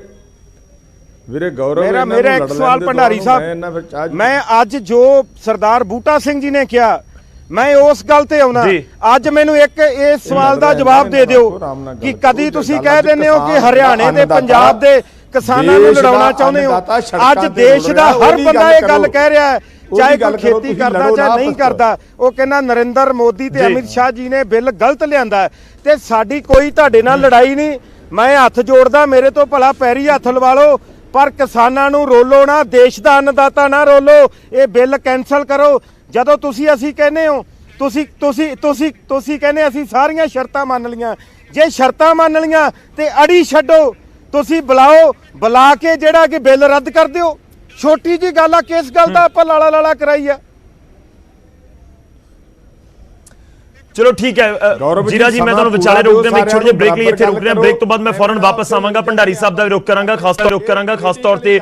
ਮੇਰਾ ਇੱਕ ਸਵਾਲ ਭੰਡਾਰੀ ਸਾਹਿਬ, ਮੈਂ ਅੱਜ ਜੋ ਸਰਦਾਰ ਬੂਟਾ ਸਿੰਘ ਜੀ ਨੇ ਕਿਹਾ, ਮੈਂ ਉਸ ਗੱਲ ਤੇ ਆਉਣਾ। ਅੱਜ ਮੈਨੂੰ ਇੱਕ ਇਸ ਸਵਾਲ ਦਾ ਜਵਾਬ ਦੇ ਦਿਓ ਕਿ ਕਦੀ ਤੁਸੀਂ ਕਹਿ ਦਿੰਦੇ ਹੋ ਕਿ ਹਰਿਆਣੇ ਤੇ ਪੰਜਾਬ ਦੇ ਕਿਸਾਨਾਂ ਨੂੰ ਲੜਾਉਣਾ ਚਾਹੁੰਦੇ ਹੋ। ਅੱਜ ਦੇਸ਼ ਦਾ ਹਰ ਬੰਦਾ ਇਹ ਗੱਲ ਕਹਿ ਰਿਹਾ ਹੈ, ਚਾਹੇ ਕੋਈ ਖੇਤੀ ਕਰਦਾ ਚਾਹੇ ਨਹੀਂ ਕਰਦਾ, ਉਹ ਕਹਿੰਦਾ ਨਰਿੰਦਰ ਮੋਦੀ ਤੇ ਅਮਿਤ ਸ਼ਾਹ ਜੀ ਨੇ ਬਿੱਲ ਗਲਤ ਲਿਆਂਦਾ ਤੇ ਸਾਡੀ ਕੋਈ ਤੁਹਾਡੇ ਨਾਲ ਲੜਾਈ ਨਹੀਂ। ਮੈਂ ਹੱਥ ਜੋੜਦਾ, ਮੇਰੇ ਤੋਂ ਭਲਾ ਪੈਰੀ ਹੱਥ ਲਵਾ ਲਓ, ਪਰ ਕਿਸਾਨਾਂ ਨੂੰ ਰੋਲੋ ਨਾ, ਦੇਸ਼ ਦਾ ਅੰਨਦਾਤਾ ਨਾ ਰੋਲੋ। ਇਹ ਬਿੱਲ ਕੈਂਸਲ ਕਰੋ। ਜਦੋਂ ਅਸੀਂ ਕਹਿੰਦੇ ਹੋ, ਤੁਸੀਂ ਕਹਿੰਦੇ ਅਸੀਂ ਸਾਰੀਆਂ ਸ਼ਰਤਾਂ ਮੰਨ ਲੀਆਂ। ਜੇ ਸ਼ਰਤਾਂ ਮੰਨ ਲੀਆਂ ਤੇ ਅੜੀ ਛੱਡੋ, ਤੁਸੀਂ ਬੁਲਾ ਕੇ ਜਿਹੜਾ ਕਿ ਬਿੱਲ ਰੱਦ ਕਰ ਦਿਓ। ਛੋਟੀ ਜੀ ਗੱਲ ਆ, ਕਿਸ ਗੱਲ ਦਾ ਆਪਾਂ ਲਾਲਾ ਕਰਾਈ ਆ? ਚਲੋ ਠੀਕ ਹੈ ਜੀਰਾ ਜੀ, ਮੈਂ ਤੁਹਾਨੂੰ ਵਿਚਾਲੇ ਰੋਕ ਦਿਆਂ, ਇੱਕ ਛੋਟੇ ਜਿਹੇ ਬ੍ਰੇਕ ਲਈ ਇੱਥੇ ਰੁਕ ਰਿਹਾ। ਬ੍ਰੇਕ ਤੋਂ ਬਾਅਦ ਮੈਂ ਫੌਰਨ ਵਾਪਸ ਆਵਾਂਗਾ। ਭੰਡਾਰੀ ਸਾਹਿਬ ਦਾ ਵੀ ਰੁਕ ਕਰਾਂਗਾ, ਖਾਸ ਤੌਰ ਤੇ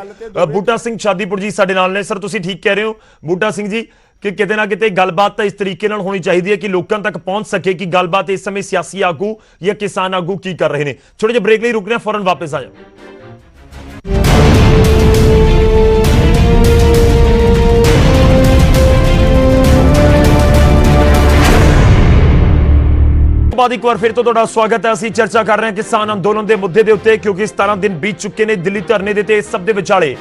ਬੂਟਾ ਸਿੰਘ ਸ਼ਾਦੀਪੁਰ ਜੀ ਸਾਡੇ ਨਾਲ ਨੇ। ਸਰ ਤੁਸੀਂ ਠੀਕ ਕਹਿ ਰਹੇ ਹੋ ਬੂਟਾ ਸਿੰਘ ਜੀ ਕਿ ਕਿਤੇ ਨਾ ਕਿਤੇ ਗੱਲਬਾਤ ਤਾਂ ਇਸ ਤਰੀਕੇ ਨਾਲ ਹੋਣੀ ਚਾਹੀਦੀ ਹੈ ਕਿ ਲੋਕਾਂ ਤੱਕ ਪਹੁੰਚ ਸਕੇ ਕਿ ਗੱਲਬਾਤ ਇਸ ਸਮੇਂ ਸਿਆਸੀ ਆਗੂ ਜਾਂ ਕਿਸਾਨ ਆਗੂ ਕੀ ਕਰ ਰਹੇ ਨੇ। ਛੋਟੇ ਜਿਹੇ ਬ੍ਰੇਕ ਲਈ ਰੁਕ ਰਿਹਾ, ਫੌਰਨ ਵਾਪਸ ਆ ਜਾਓ। ਬਾਅਦ ਇੱਕ ਵਾਰ ਫਿਰ ਤੋਂ ਤੁਹਾਡਾ ਸਵਾਗਤ ਹੈ। ਅਸੀਂ ਚਰਚਾ ਕਰ ਰਹੇ ਹਾਂ ਕਿਸਾਨ ਅੰਦੋਲਨ ਦੇ ਮੁੱਦੇ ਦੇ ਉੱਤੇ, ਕਿਉਂਕਿ 17 ਦਿਨ ਬੀਤ ਚੁੱਕੇ ਨੇ ਦਿੱਲੀ ਧਰਨੇ ਦੇ ਤੇ। ਇਸ ਸਭ ਦੇ ਵਿਚਾਲੇ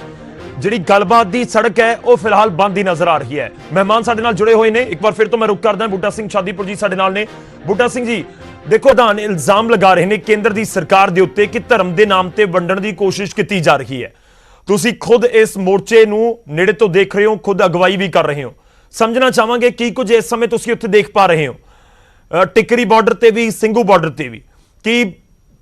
ਜਿਹੜੀ ਗੱਲਬਾਤ ਦੀ ਸੜਕ ਹੈ ਉਹ ਫਿਲਹਾਲ ਬੰਦ ਹੀ ਨਜ਼ਰ ਆ ਰਹੀ ਹੈ। ਮਹਿਮਾਨ ਸਾਡੇ ਨਾਲ ਜੁੜੇ ਹੋਏ ਨੇ, ਇੱਕ ਵਾਰ ਫਿਰ ਤੋਂ ਮੈਂ ਰੁਕ ਕਰਦਾ। ਬੂਟਾ ਸਿੰਘ ਸ਼ਾਦੀਪੁਰ ਜੀ ਸਾਡੇ ਨਾਲ ਨੇ। ਬੂਟਾ ਸਿੰਘ ਜੀ ਦੇਖੋ, ਪ੍ਰਧਾਨ ਇਲਜ਼ਾਮ ਲਗਾ ਰਹੇ ਨੇ ਕੇਂਦਰ ਦੀ ਸਰਕਾਰ ਦੇ ਉੱਤੇ ਕਿ ਧਰਮ ਦੇ ਨਾਮ ਤੇ ਵੰਡਣ ਦੀ ਕੋਸ਼ਿਸ਼ ਕੀਤੀ ਜਾ ਰਹੀ ਹੈ। ਤੁਸੀਂ ਖੁਦ ਇਸ ਮੋਰਚੇ ਨੂੰ ਨੇੜੇ ਤੋਂ ਦੇਖ ਰਹੇ ਹੋ, ਖੁਦ ਅਗਵਾਈ ਵੀ ਕਰ ਰਹੇ ਹੋ। ਸਮਝਣਾ ਚਾਹਾਂਗੇ ਕੀ ਕੁਝ ਇਸ ਸਮੇਂ ਤੁਸੀਂ ਉੱਥੇ ਦੇਖ ਪਾ ਰਹੇ ਹੋ, ਟਿੱਕਰੀ ਬਾਰਡਰ ਤੇ ਵੀ, ਸਿੰਘੂ ਬਾਰਡਰ ਤੇ ਵੀ, ਕਿ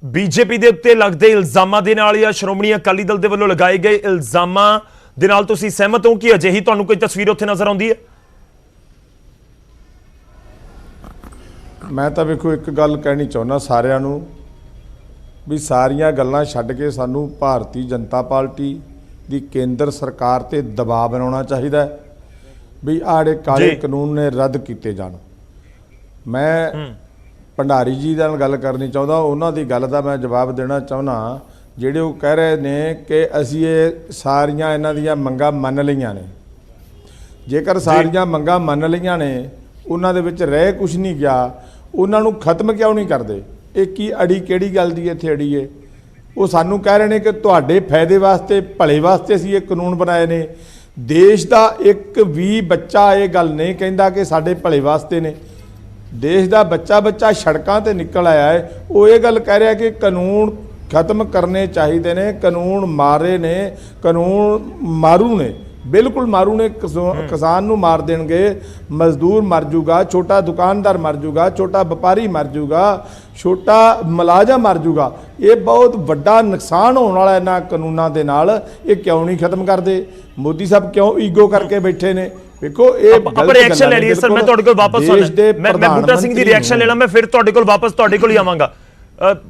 ਬੀਜੇਪੀ ਦੇ ਉੱਤੇ ਲੱਗਦੇ ਇਲਜ਼ਾਮਾਂ ਦੇ ਨਾਲ ਜਾਂ ਸ਼੍ਰੋਮਣੀ ਅਕਾਲੀ ਦਲ ਦੇ ਵੱਲੋਂ ਲਗਾਏ ਗਏ ਇਲਜ਼ਾਮਾਂ ਦੇ ਨਾਲ ਤੁਸੀਂ ਸਹਿਮਤ ਹੋ ਕਿ ਅਜਿਹੀ ਤੁਹਾਨੂੰ ਕੋਈ ਤਸਵੀਰ ਉੱਥੇ ਨਜ਼ਰ ਆਉਂਦੀ ਹੈ? ਮੈਂ ਤਾਂ ਵੇਖੋ ਇੱਕ ਗੱਲ ਕਹਿਣੀ ਚਾਹੁੰਦਾ ਸਾਰਿਆਂ ਨੂੰ ਵੀ ਸਾਰੀਆਂ ਗੱਲਾਂ ਛੱਡ ਕੇ ਸਾਨੂੰ ਭਾਰਤੀ ਜਨਤਾ ਪਾਰਟੀ ਦੀ ਕੇਂਦਰ ਸਰਕਾਰ ਤੇ ਦਬਾਅ ਬਣਾਉਣਾ ਚਾਹੀਦਾ ਵੀ ਆੜੇ ਕਾਲੇ ਕਾਨੂੰਨ ਨੇ ਰੱਦ ਕੀਤੇ ਜਾਣ। ਮੈਂ ਭੰਡਾਰੀ ਜੀ ਨਾਲ ਗੱਲ ਕਰਨੀ ਚਾਹੁੰਦਾ, ਉਹਨਾਂ ਦੀ ਗੱਲ ਦਾ ਮੈਂ ਜਵਾਬ ਦੇਣਾ ਚਾਹੁੰਦਾ ਜਿਹੜੇ ਉਹ ਕਹਿ ਰਹੇ ਨੇ ਕਿ ਅਸੀਂ ਇਹ ਸਾਰੀਆਂ ਇਹਨਾਂ ਦੀਆਂ ਮੰਗਾਂ ਮੰਨ ਲਈਆਂ ਨੇ। ਜੇਕਰ ਸਾਰੀਆਂ ਮੰਗਾਂ ਮੰਨ ਲਈਆਂ ਨੇ, ਉਹਨਾਂ ਦੇ ਵਿੱਚ ਰਹਿ ਕੁਛ ਨਹੀਂ ਗਿਆ, ਉਹਨਾਂ ਨੂੰ ਖਤਮ ਕਿਉਂ ਨਹੀਂ ਕਰਦੇ? ਇਹ ਕੀ ਅੜੀ ਕਿਹੜੀ ਗੱਲ ਦੀ ਇੱਥੇ ਅੜੀ ਹੈ? ਉਹ ਸਾਨੂੰ ਕਹਿ ਰਹੇ ਨੇ ਕਿ ਤੁਹਾਡੇ ਫਾਇਦੇ ਵਾਸਤੇ, ਭਲੇ ਵਾਸਤੇ ਅਸੀਂ ਇਹ ਕਾਨੂੰਨ ਬਣਾਏ ਨੇ। ਦੇਸ਼ ਦਾ ਇੱਕ ਵੀ ਬੱਚਾ ਇਹ ਗੱਲ ਨਹੀਂ ਕਹਿੰਦਾ ਕਿ ਸਾਡੇ ਭਲੇ ਵਾਸਤੇ ਨੇ। ਦੇਸ਼ ਦਾ ਬੱਚਾ ਸੜਕਾਂ ਤੇ ਨਿਕਲ ਆਇਆ ਹੈ, ਉਹ ਇਹ ਗੱਲ ਕਹਿ ਰਿਹਾ ਕਿ ਕਾਨੂੰਨ ਖਤਮ ਕਰਨੇ ਚਾਹੀਦੇ ਨੇ, ਕਾਨੂੰਨ ਮਾਰੇ ਨੇ, ਕਾਨੂੰਨ ਮਾਰੂ ਨੇ, ਬਿਲਕੁਲ ਮਾਰੂ ਨੇ। ਕਿਸਾਨ ਨੂੰ ਮਾਰ ਦੇਣਗੇ, ਮਜ਼ਦੂਰ ਮਰ ਜੂਗਾ, ਛੋਟਾ ਦੁਕਾਨਦਾਰ ਮਰ ਜੂਗਾ, ਛੋਟਾ ਵਪਾਰੀ ਮਰ ਜੂਗਾ, ਛੋਟਾ ਮੁਲਾਜ਼ਮ ਮਰ ਜੂਗਾ। ਇਹ ਬਹੁਤ ਵੱਡਾ ਨੁਕਸਾਨ ਹੋਣ ਵਾਲਾ ਇਹਨਾਂ ਕਾਨੂੰਨਾਂ ਦੇ ਨਾਲ। ਇਹ ਕਿਉਂ ਨਹੀਂ ਖਤਮ ਕਰਦੇ? ਮੋਦੀ ਸਾਹਿਬ ਕਿਉਂ ਈਗੋ ਕਰਕੇ ਬੈਠੇ ਨੇ ਦੇਖੋ ਇਹ ਆਪਾਂ ਰਿਐਕਸ਼ਨ ਲੈ ਲਈਏ ਸਰ, ਮੈਂ ਤੁਹਾਡੇ ਕੋਲ ਵਾਪਸ ਆਉਣਾ, ਮੈਂ ਬੂਟਾ ਸਿੰਘ ਦੀ ਰਿਐਕਸ਼ਨ ਲੈ ਲਾਂ, ਮੈਂ ਫਿਰ ਤੁਹਾਡੇ ਕੋਲ ਵਾਪਸ ਤੁਹਾਡੇ ਕੋਲ ਹੀ ਆਵਾਂਗਾ।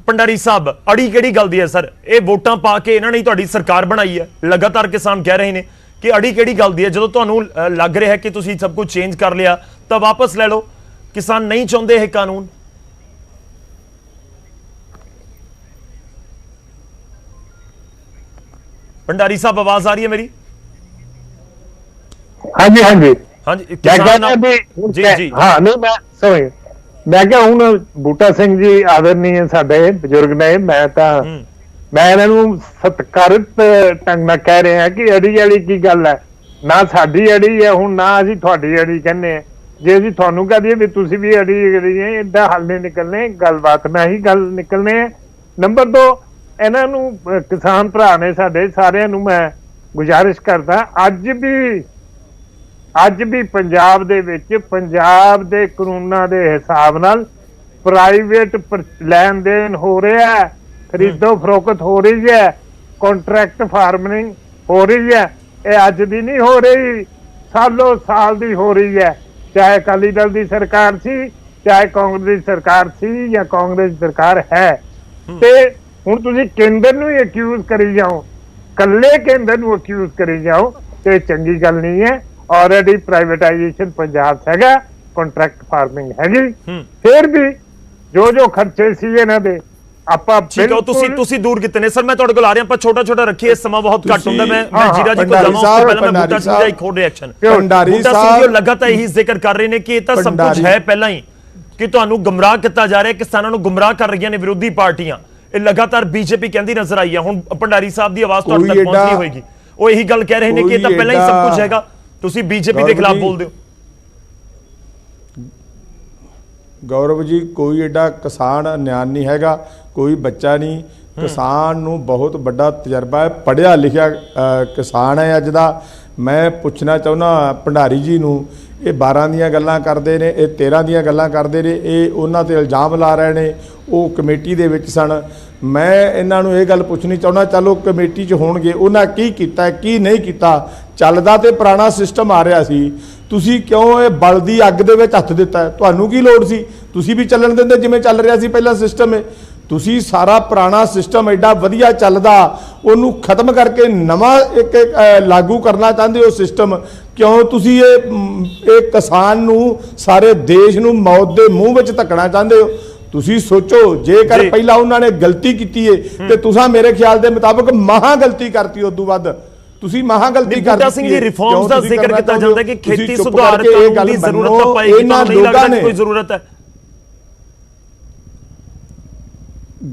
ਭੰਡਾਰੀ ਸਾਹਿਬ, ਅੜੀ ਕਿਹੜੀ ਗੱਲ ਦੀ ਹੈ ਸਰ? ਇਹ ਵੋਟਾਂ ਪਾ ਕੇ ਇਹਨਾਂ ਨੇ ਤੁਹਾਡੀ ਸਰਕਾਰ ਬਣਾਈ ਹੈ, ਲਗਾਤਾਰ ਕਿਸਾਨ ਕਹਿ ਰਹੇ ਨੇ ਕਿ ਅੜੀ ਕਿਹੜੀ ਗੱਲ ਦੀ ਹੈ? ਜਦੋਂ ਤੁਹਾਨੂੰ ਲੱਗ ਰਿਹਾ ਕਿ ਤੁਸੀਂ ਸਭ ਕੁਝ ਚੇਂਜ ਕਰ ਲਿਆ ਤਾਂ ਵਾਪਸ ਲੈ ਲਓ। ਕਿਸਾਨ ਨਹੀਂ ਚਾਹੁੰਦੇ ਇਹ ਕਾਨੂੰਨ। ਭੰਡਾਰੀ ਸਾਹਿਬ, ਆਵਾਜ਼ ਆ ਰਹੀ ਹੈ ਮੇਰੀ? ਹਾਂਜੀ ਹਾਂਜੀ ਹਾਂਜੀ ਜੀ ਜੀ ਹਾਂ, ਨਹੀਂ ਮੈਂ ਸਮਝ, ਮੈਂ ਕਿਹਾ ਹੁਣ ਬੂਟਾ ਸਿੰਘ ਜੀ ਆਦਰਨੀय ਸਾਡੇ ਬਜ਼ੁਰਗ ਨੇ, ਮੈਂ ਇਹਨਾਂ ਨੂੰ ਸਤਿਕਾਰਤ ਢੰਗ ਨਾਲ ਕਹਿ ਰਿਹਾ ਕਿ ਅੜੀ ਵਾਲੀ ਕੀ ਗੱਲ ਹੈ? ਨਾ ਸਾਡੀ ਅੜੀ ਹੈ ਹੁਣ, ਨਾ ਅਸੀਂ ਤੁਹਾਡੀ ਅੜੀ ਕਹਿੰਦੇ ਆ। ਜੇ ਅਸੀਂ ਤੁਹਾਨੂੰ ਕਹਿ ਦਈਏ ਵੀ ਤੁਸੀਂ ਵੀ ਅੜੀ ਹੈ, ਏਦਾਂ ਹੱਲ ਨਹੀਂ ਨਿਕਲਣੇ, ਗੱਲਬਾਤ ਨਾਲ ਹੀ ਗੱਲ ਨਿਕਲਣੇ ਹੈ। ਨੰਬਰ 2, ਇਹਨਾਂ ਨੂੰ ਕਿਸਾਨ ਭਰਾ ਨੇ ਸਾਡੇ ਸਾਰਿਆਂ ਨੂੰ ਮੈਂ ਗੁਜ਼ਾਰਿਸ਼ ਕਰਦਾ, ਅੱਜ ਵੀ ਪੰਜਾਬ ਦੇ ਵਿੱਚ ਪੰਜਾਬ ਦੇ ਕਾਨੂੰਨਾਂ ਦੇ ਹਿਸਾਬ ਨਾਲ ਪ੍ਰਾਈਵੇਟ ਲੈਣ ਦੇਣ ਹੋ ਰਿਹਾ ਹੈ, ਖਰੀਦੋ ਫਰੋਖਤ ਹੋ ਰਹੀ ਹੈ, ਕੰਟਰੈਕਟ ਫਾਰਮਿੰਗ ਹੋ ਰਹੀ ਹੈ। ਇਹ ਅੱਜ ਦੀ ਨਹੀਂ ਹੋ ਰਹੀ, ਸਾਲੋਂ ਸਾਲ ਦੀ ਹੋ ਰਹੀ ਹੈ, ਚਾਹੇ ਅਕਾਲੀ ਦਲ ਦੀ ਸਰਕਾਰ ਸੀ, ਚਾਹੇ ਕਾਂਗਰਸ ਦੀ ਸਰਕਾਰ ਸੀ ਜਾਂ ਕਾਂਗਰਸ ਦੀ ਸਰਕਾਰ ਹੈ। ਤੇ ਹੁਣ ਤੁਸੀਂ ਕੇਂਦਰ ਨੂੰ ਹੀ ਅਕਿਊਜ਼ ਕਰੀ ਜਾਓ, ਕੱਲੇ ਕੇਂਦਰ ਨੂੰ ਅਕਿਊਜ਼ ਕਰੀ ਜਾਓ, ਤੇ ਚੰਗੀ ਗੱਲ ਨਹੀਂ ਹੈ। ਆਲਰੇਡੀ ਪ੍ਰਾਈਵੇਟਾਈਜੇਸ਼ਨ ਪੰਜਾਬ ਹੈਗਾ, ਕੰਟਰੈਕਟ ਫਾਰਮਿੰਗ ਹੈਗੀ, ਫਿਰ ਵੀ ਜੋ ਖਰਚੇ ਸੀ ਇਹਨਾਂ ਦੇ ਆਪਾਂ ਤੁਸੀਂ ਦੂਰ ਕੀਤੇ ਨੇ ਸਰ। ਮੈਂ ਤੁਹਾਡੇ ਕੋਲ ਆ ਰਿਹਾ, ਆਪਾਂ ਛੋਟਾ ਰੱਖੀਏ, ਸਮਾਂ ਬਹੁਤ ਘੱਟ ਹੁੰਦਾ। ਮੈਂ ਜੀਰਾ ਜੀ ਕੋਲ ਜਾਵਾਂ, ਪਹਿਲਾਂ ਮੈਂ ਬੂਟਾ ਸਿੰਘ ਦਾ ਇੱਕ ਹੋਰ ਰਿਐਕਸ਼ਨ। ਭੰਡਾਰੀ ਸਾਹਿਬ ਲਗਾਤਾਰ ਇਹੀ ਜ਼ਿਕਰ ਕਰ ਰਹੇ ਨੇ ਕਿ ਇਹ ਤਾਂ ਸਭ ਕੁਝ ਹੈ ਪਹਿਲਾਂ ਹੀ, ਕਿ ਤੁਹਾਨੂੰ ਗੁੰਮਰਾਹ ਕੀਤਾ ਜਾ ਰਿਹਾ, ਕਿਸਾਨਾਂ ਨੂੰ ਗੁੰਮਰਾਹ ਕਰ ਰਹੀਆਂ ਨੇ ਵਿਰੋਧੀ ਪਾਰਟੀਆਂ। ਇਹ ਲਗਾਤਾਰ ਬੀਜੇਪੀ ਕਹਿੰਦੀ ਨਜ਼ਰ ਆਈ ਹੈ। ਹੁਣ ਭੰਡਾਰੀ ਸਾਹਿਬ ਦੀ ਆਵਾਜ਼ ਤੁਹਾਡੇ ਤੱਕ ਪਹੁੰਚਣੀ ਹੋਏਗੀ, ਉਹ ਇਹੀ ਗੱਲ ਕਹਿ ਰਹੇ ਨੇ ਕਿ ਇਹ ਤਾਂ ਪਹਿਲਾਂ ਹੀ ਸਭ ਕੁਝ ਹੈਗਾ, ਤੁਸੀਂ ਬੀਜੇਪੀ ਦੇ ਖਿਲਾਫ ਬੋਲਦੇ ਹੋ। ਗੌਰਵ ਜੀ, ਕੋਈ ਐਡਾ ਕਿਸਾਨ ਅਨਿਆਨ ਨਹੀਂ ਹੈਗਾ, ਕੋਈ ਬੱਚਾ ਨਹੀਂ। ਕਿਸਾਨ ਨੂੰ ਬਹੁਤ ਵੱਡਾ ਤਜਰਬਾ ਹੈ, ਪੜ੍ਹਿਆ ਲਿਖਿਆ ਕਿਸਾਨ ਹੈ ਅੱਜ ਦਾ। ਮੈਂ ਪੁੱਛਣਾ ਚਾਹੁੰਦਾ ਭੰਡਾਰੀ ਜੀ ਨੂੰ, ਇਹ 12 ਦੀਆਂ ਗੱਲਾਂ ਕਰਦੇ ਨੇ, ਇਹ 13 ਦੀਆਂ ਗੱਲਾਂ ਕਰਦੇ ਨੇ, ਇਹ ਉਹਨਾਂ ਤੇ ਇਲਜ਼ਾਮ ਲਾ ਰਹੇ ਨੇ, ਉਹ ਕਮੇਟੀ ਦੇ ਵਿੱਚ ਸਨ। ਮੈਂ ਇਹਨਾਂ ਨੂੰ ਇਹ ਗੱਲ ਪੁੱਛਣੀ ਚਾਹੁੰਦਾ, ਚਲੋ ਕਮੇਟੀ 'ਚ ਹੋਣਗੇ, ਉਹਨਾਂ ਕੀ ਕੀਤਾ ਕੀ ਨਹੀਂ ਕੀਤਾ? ਚੱਲਦਾ ਤੇ ਪੁਰਾਣਾ ਸਿਸਟਮ ਆ ਰਿਹਾ ਸੀ, ਤੁਸੀਂ ਕਿਉਂ ਇਹ ਬਲਦੀ ਅੱਗ ਦੇ ਵਿੱਚ ਹੱਥ ਦਿੱਤਾ? ਤੁਹਾਨੂੰ ਕੀ ਲੋੜ ਸੀ? ਤੁਸੀਂ ਵੀ ਚੱਲਣ ਦਿੰਦੇ ਜਿਵੇਂ ਚੱਲ ਰਿਹਾ ਸੀ ਪਹਿਲਾਂ ਸਿਸਟਮ। ਤੁਸੀਂ ਸਾਰਾ ਪੁਰਾਣਾ ਸਿਸਟਮ ਐਡਾ ਵਧੀਆ ਚੱਲਦਾ, ਉਹਨੂੰ ਖਤਮ ਕਰਕੇ ਨਵਾਂ ਇੱਕ ਲਾਗੂ ਕਰਨਾ ਚਾਹੁੰਦੇ ਹੋ ਸਿਸਟਮ। ਕਿਉਂ ਤੁਸੀਂ ਇਹ ਕਿਸਾਨ ਨੂੰ, ਸਾਰੇ ਦੇਸ਼ ਨੂੰ ਮੌਤ ਦੇ ਮੂੰਹ ਵਿੱਚ ਧੱਕਣਾ ਚਾਹੁੰਦੇ ਹੋ? ਤੁਸੀਂ ਸੋਚੋ, ਜੇਕਰ ਪਹਿਲਾਂ ਉਹਨਾਂ ਨੇ ਗਲਤੀ ਕੀਤੀ ਹੈ ਤੇ ਤੁਸੀਂ ਮੇਰੇ ਖਿਆਲ ਦੇ ਮੁਤਾਬਕ ਮਹਾ ਗਲਤੀ ਕਰਤੀ, ਉਦੋਂ ਵੱਧ ਤੁਸੀਂ ਮਹਾ ਗਲਤੀ ਕਰ ਦਿੱਤੀ। ਸਿੰਘ ਜੀ, ਰਿਫਾਰਮਸ ਦਾ ਜ਼ਿਕਰ ਕੀਤਾ ਜਾਂਦਾ ਕਿ ਖੇਤੀ ਸੁਧਾਰ ਕਾਨੂੰਨ ਦੀ ਜ਼ਰੂਰਤ ਤਾਂ ਪਏਗੀ, ਤੁਹਾਨੂੰ ਨਹੀਂ ਲੱਗਦਾ ਕੋਈ ਜ਼ਰੂਰਤ ਹੈ?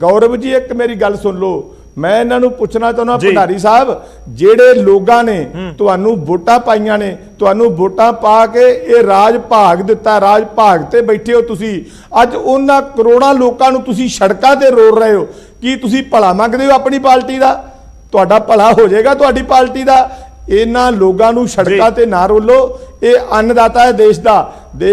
ਗੌਰਵ ਜੀ, ਇੱਕ ਮੇਰੀ ਗੱਲ ਸੁਣ ਲਓ, ਮੈਂ ਇਹਨਾਂ ਨੂੰ ਪੁੱਛਣਾ ਚਾਹੁੰਦਾ ਭੰਡਾਰੀ ਸਾਹਿਬ, ਜਿਹੜੇ ਲੋਕਾਂ ਨੇ ਤੁਹਾਨੂੰ ਵੋਟਾਂ ਪਾਈਆਂ ਨੇ, ਤੁਹਾਨੂੰ ਵੋਟਾਂ ਪਾ ਕੇ ਇਹ ਰਾਜ ਭਾਗ ਦਿੱਤਾ, ਰਾਜ ਭਾਗ ਤੇ ਬੈਠੇ ਹੋ ਤੁਸੀਂ, ਅੱਜ ਉਹਨਾਂ ਕਰੋੜਾਂ ਲੋਕਾਂ ਨੂੰ ਤੁਸੀਂ ਸੜਕਾਂ ਤੇ ਰੋਲ ਰਹੇ ਹੋ। ਕੀ ਤੁਸੀਂ ਭਲਾ ਮੰਗਦੇ ਹੋ ਆਪਣੀ ਪਾਰਟੀ ਦਾ? ਤੁਹਾਡਾ ਭਲਾ ਹੋ ਜਾਏਗਾ ਤੁਹਾਡੀ ਪਾਰਟੀ ਦਾ? ਇਹਨਾਂ ਲੋਕਾਂ ਨੂੰ ਸੜਕਾਂ ਤੇ ਨਾ ਰੋਲੋ। ਇਹ ਅੰਨਦਾਤਾ ਹੈ ਦੇਸ਼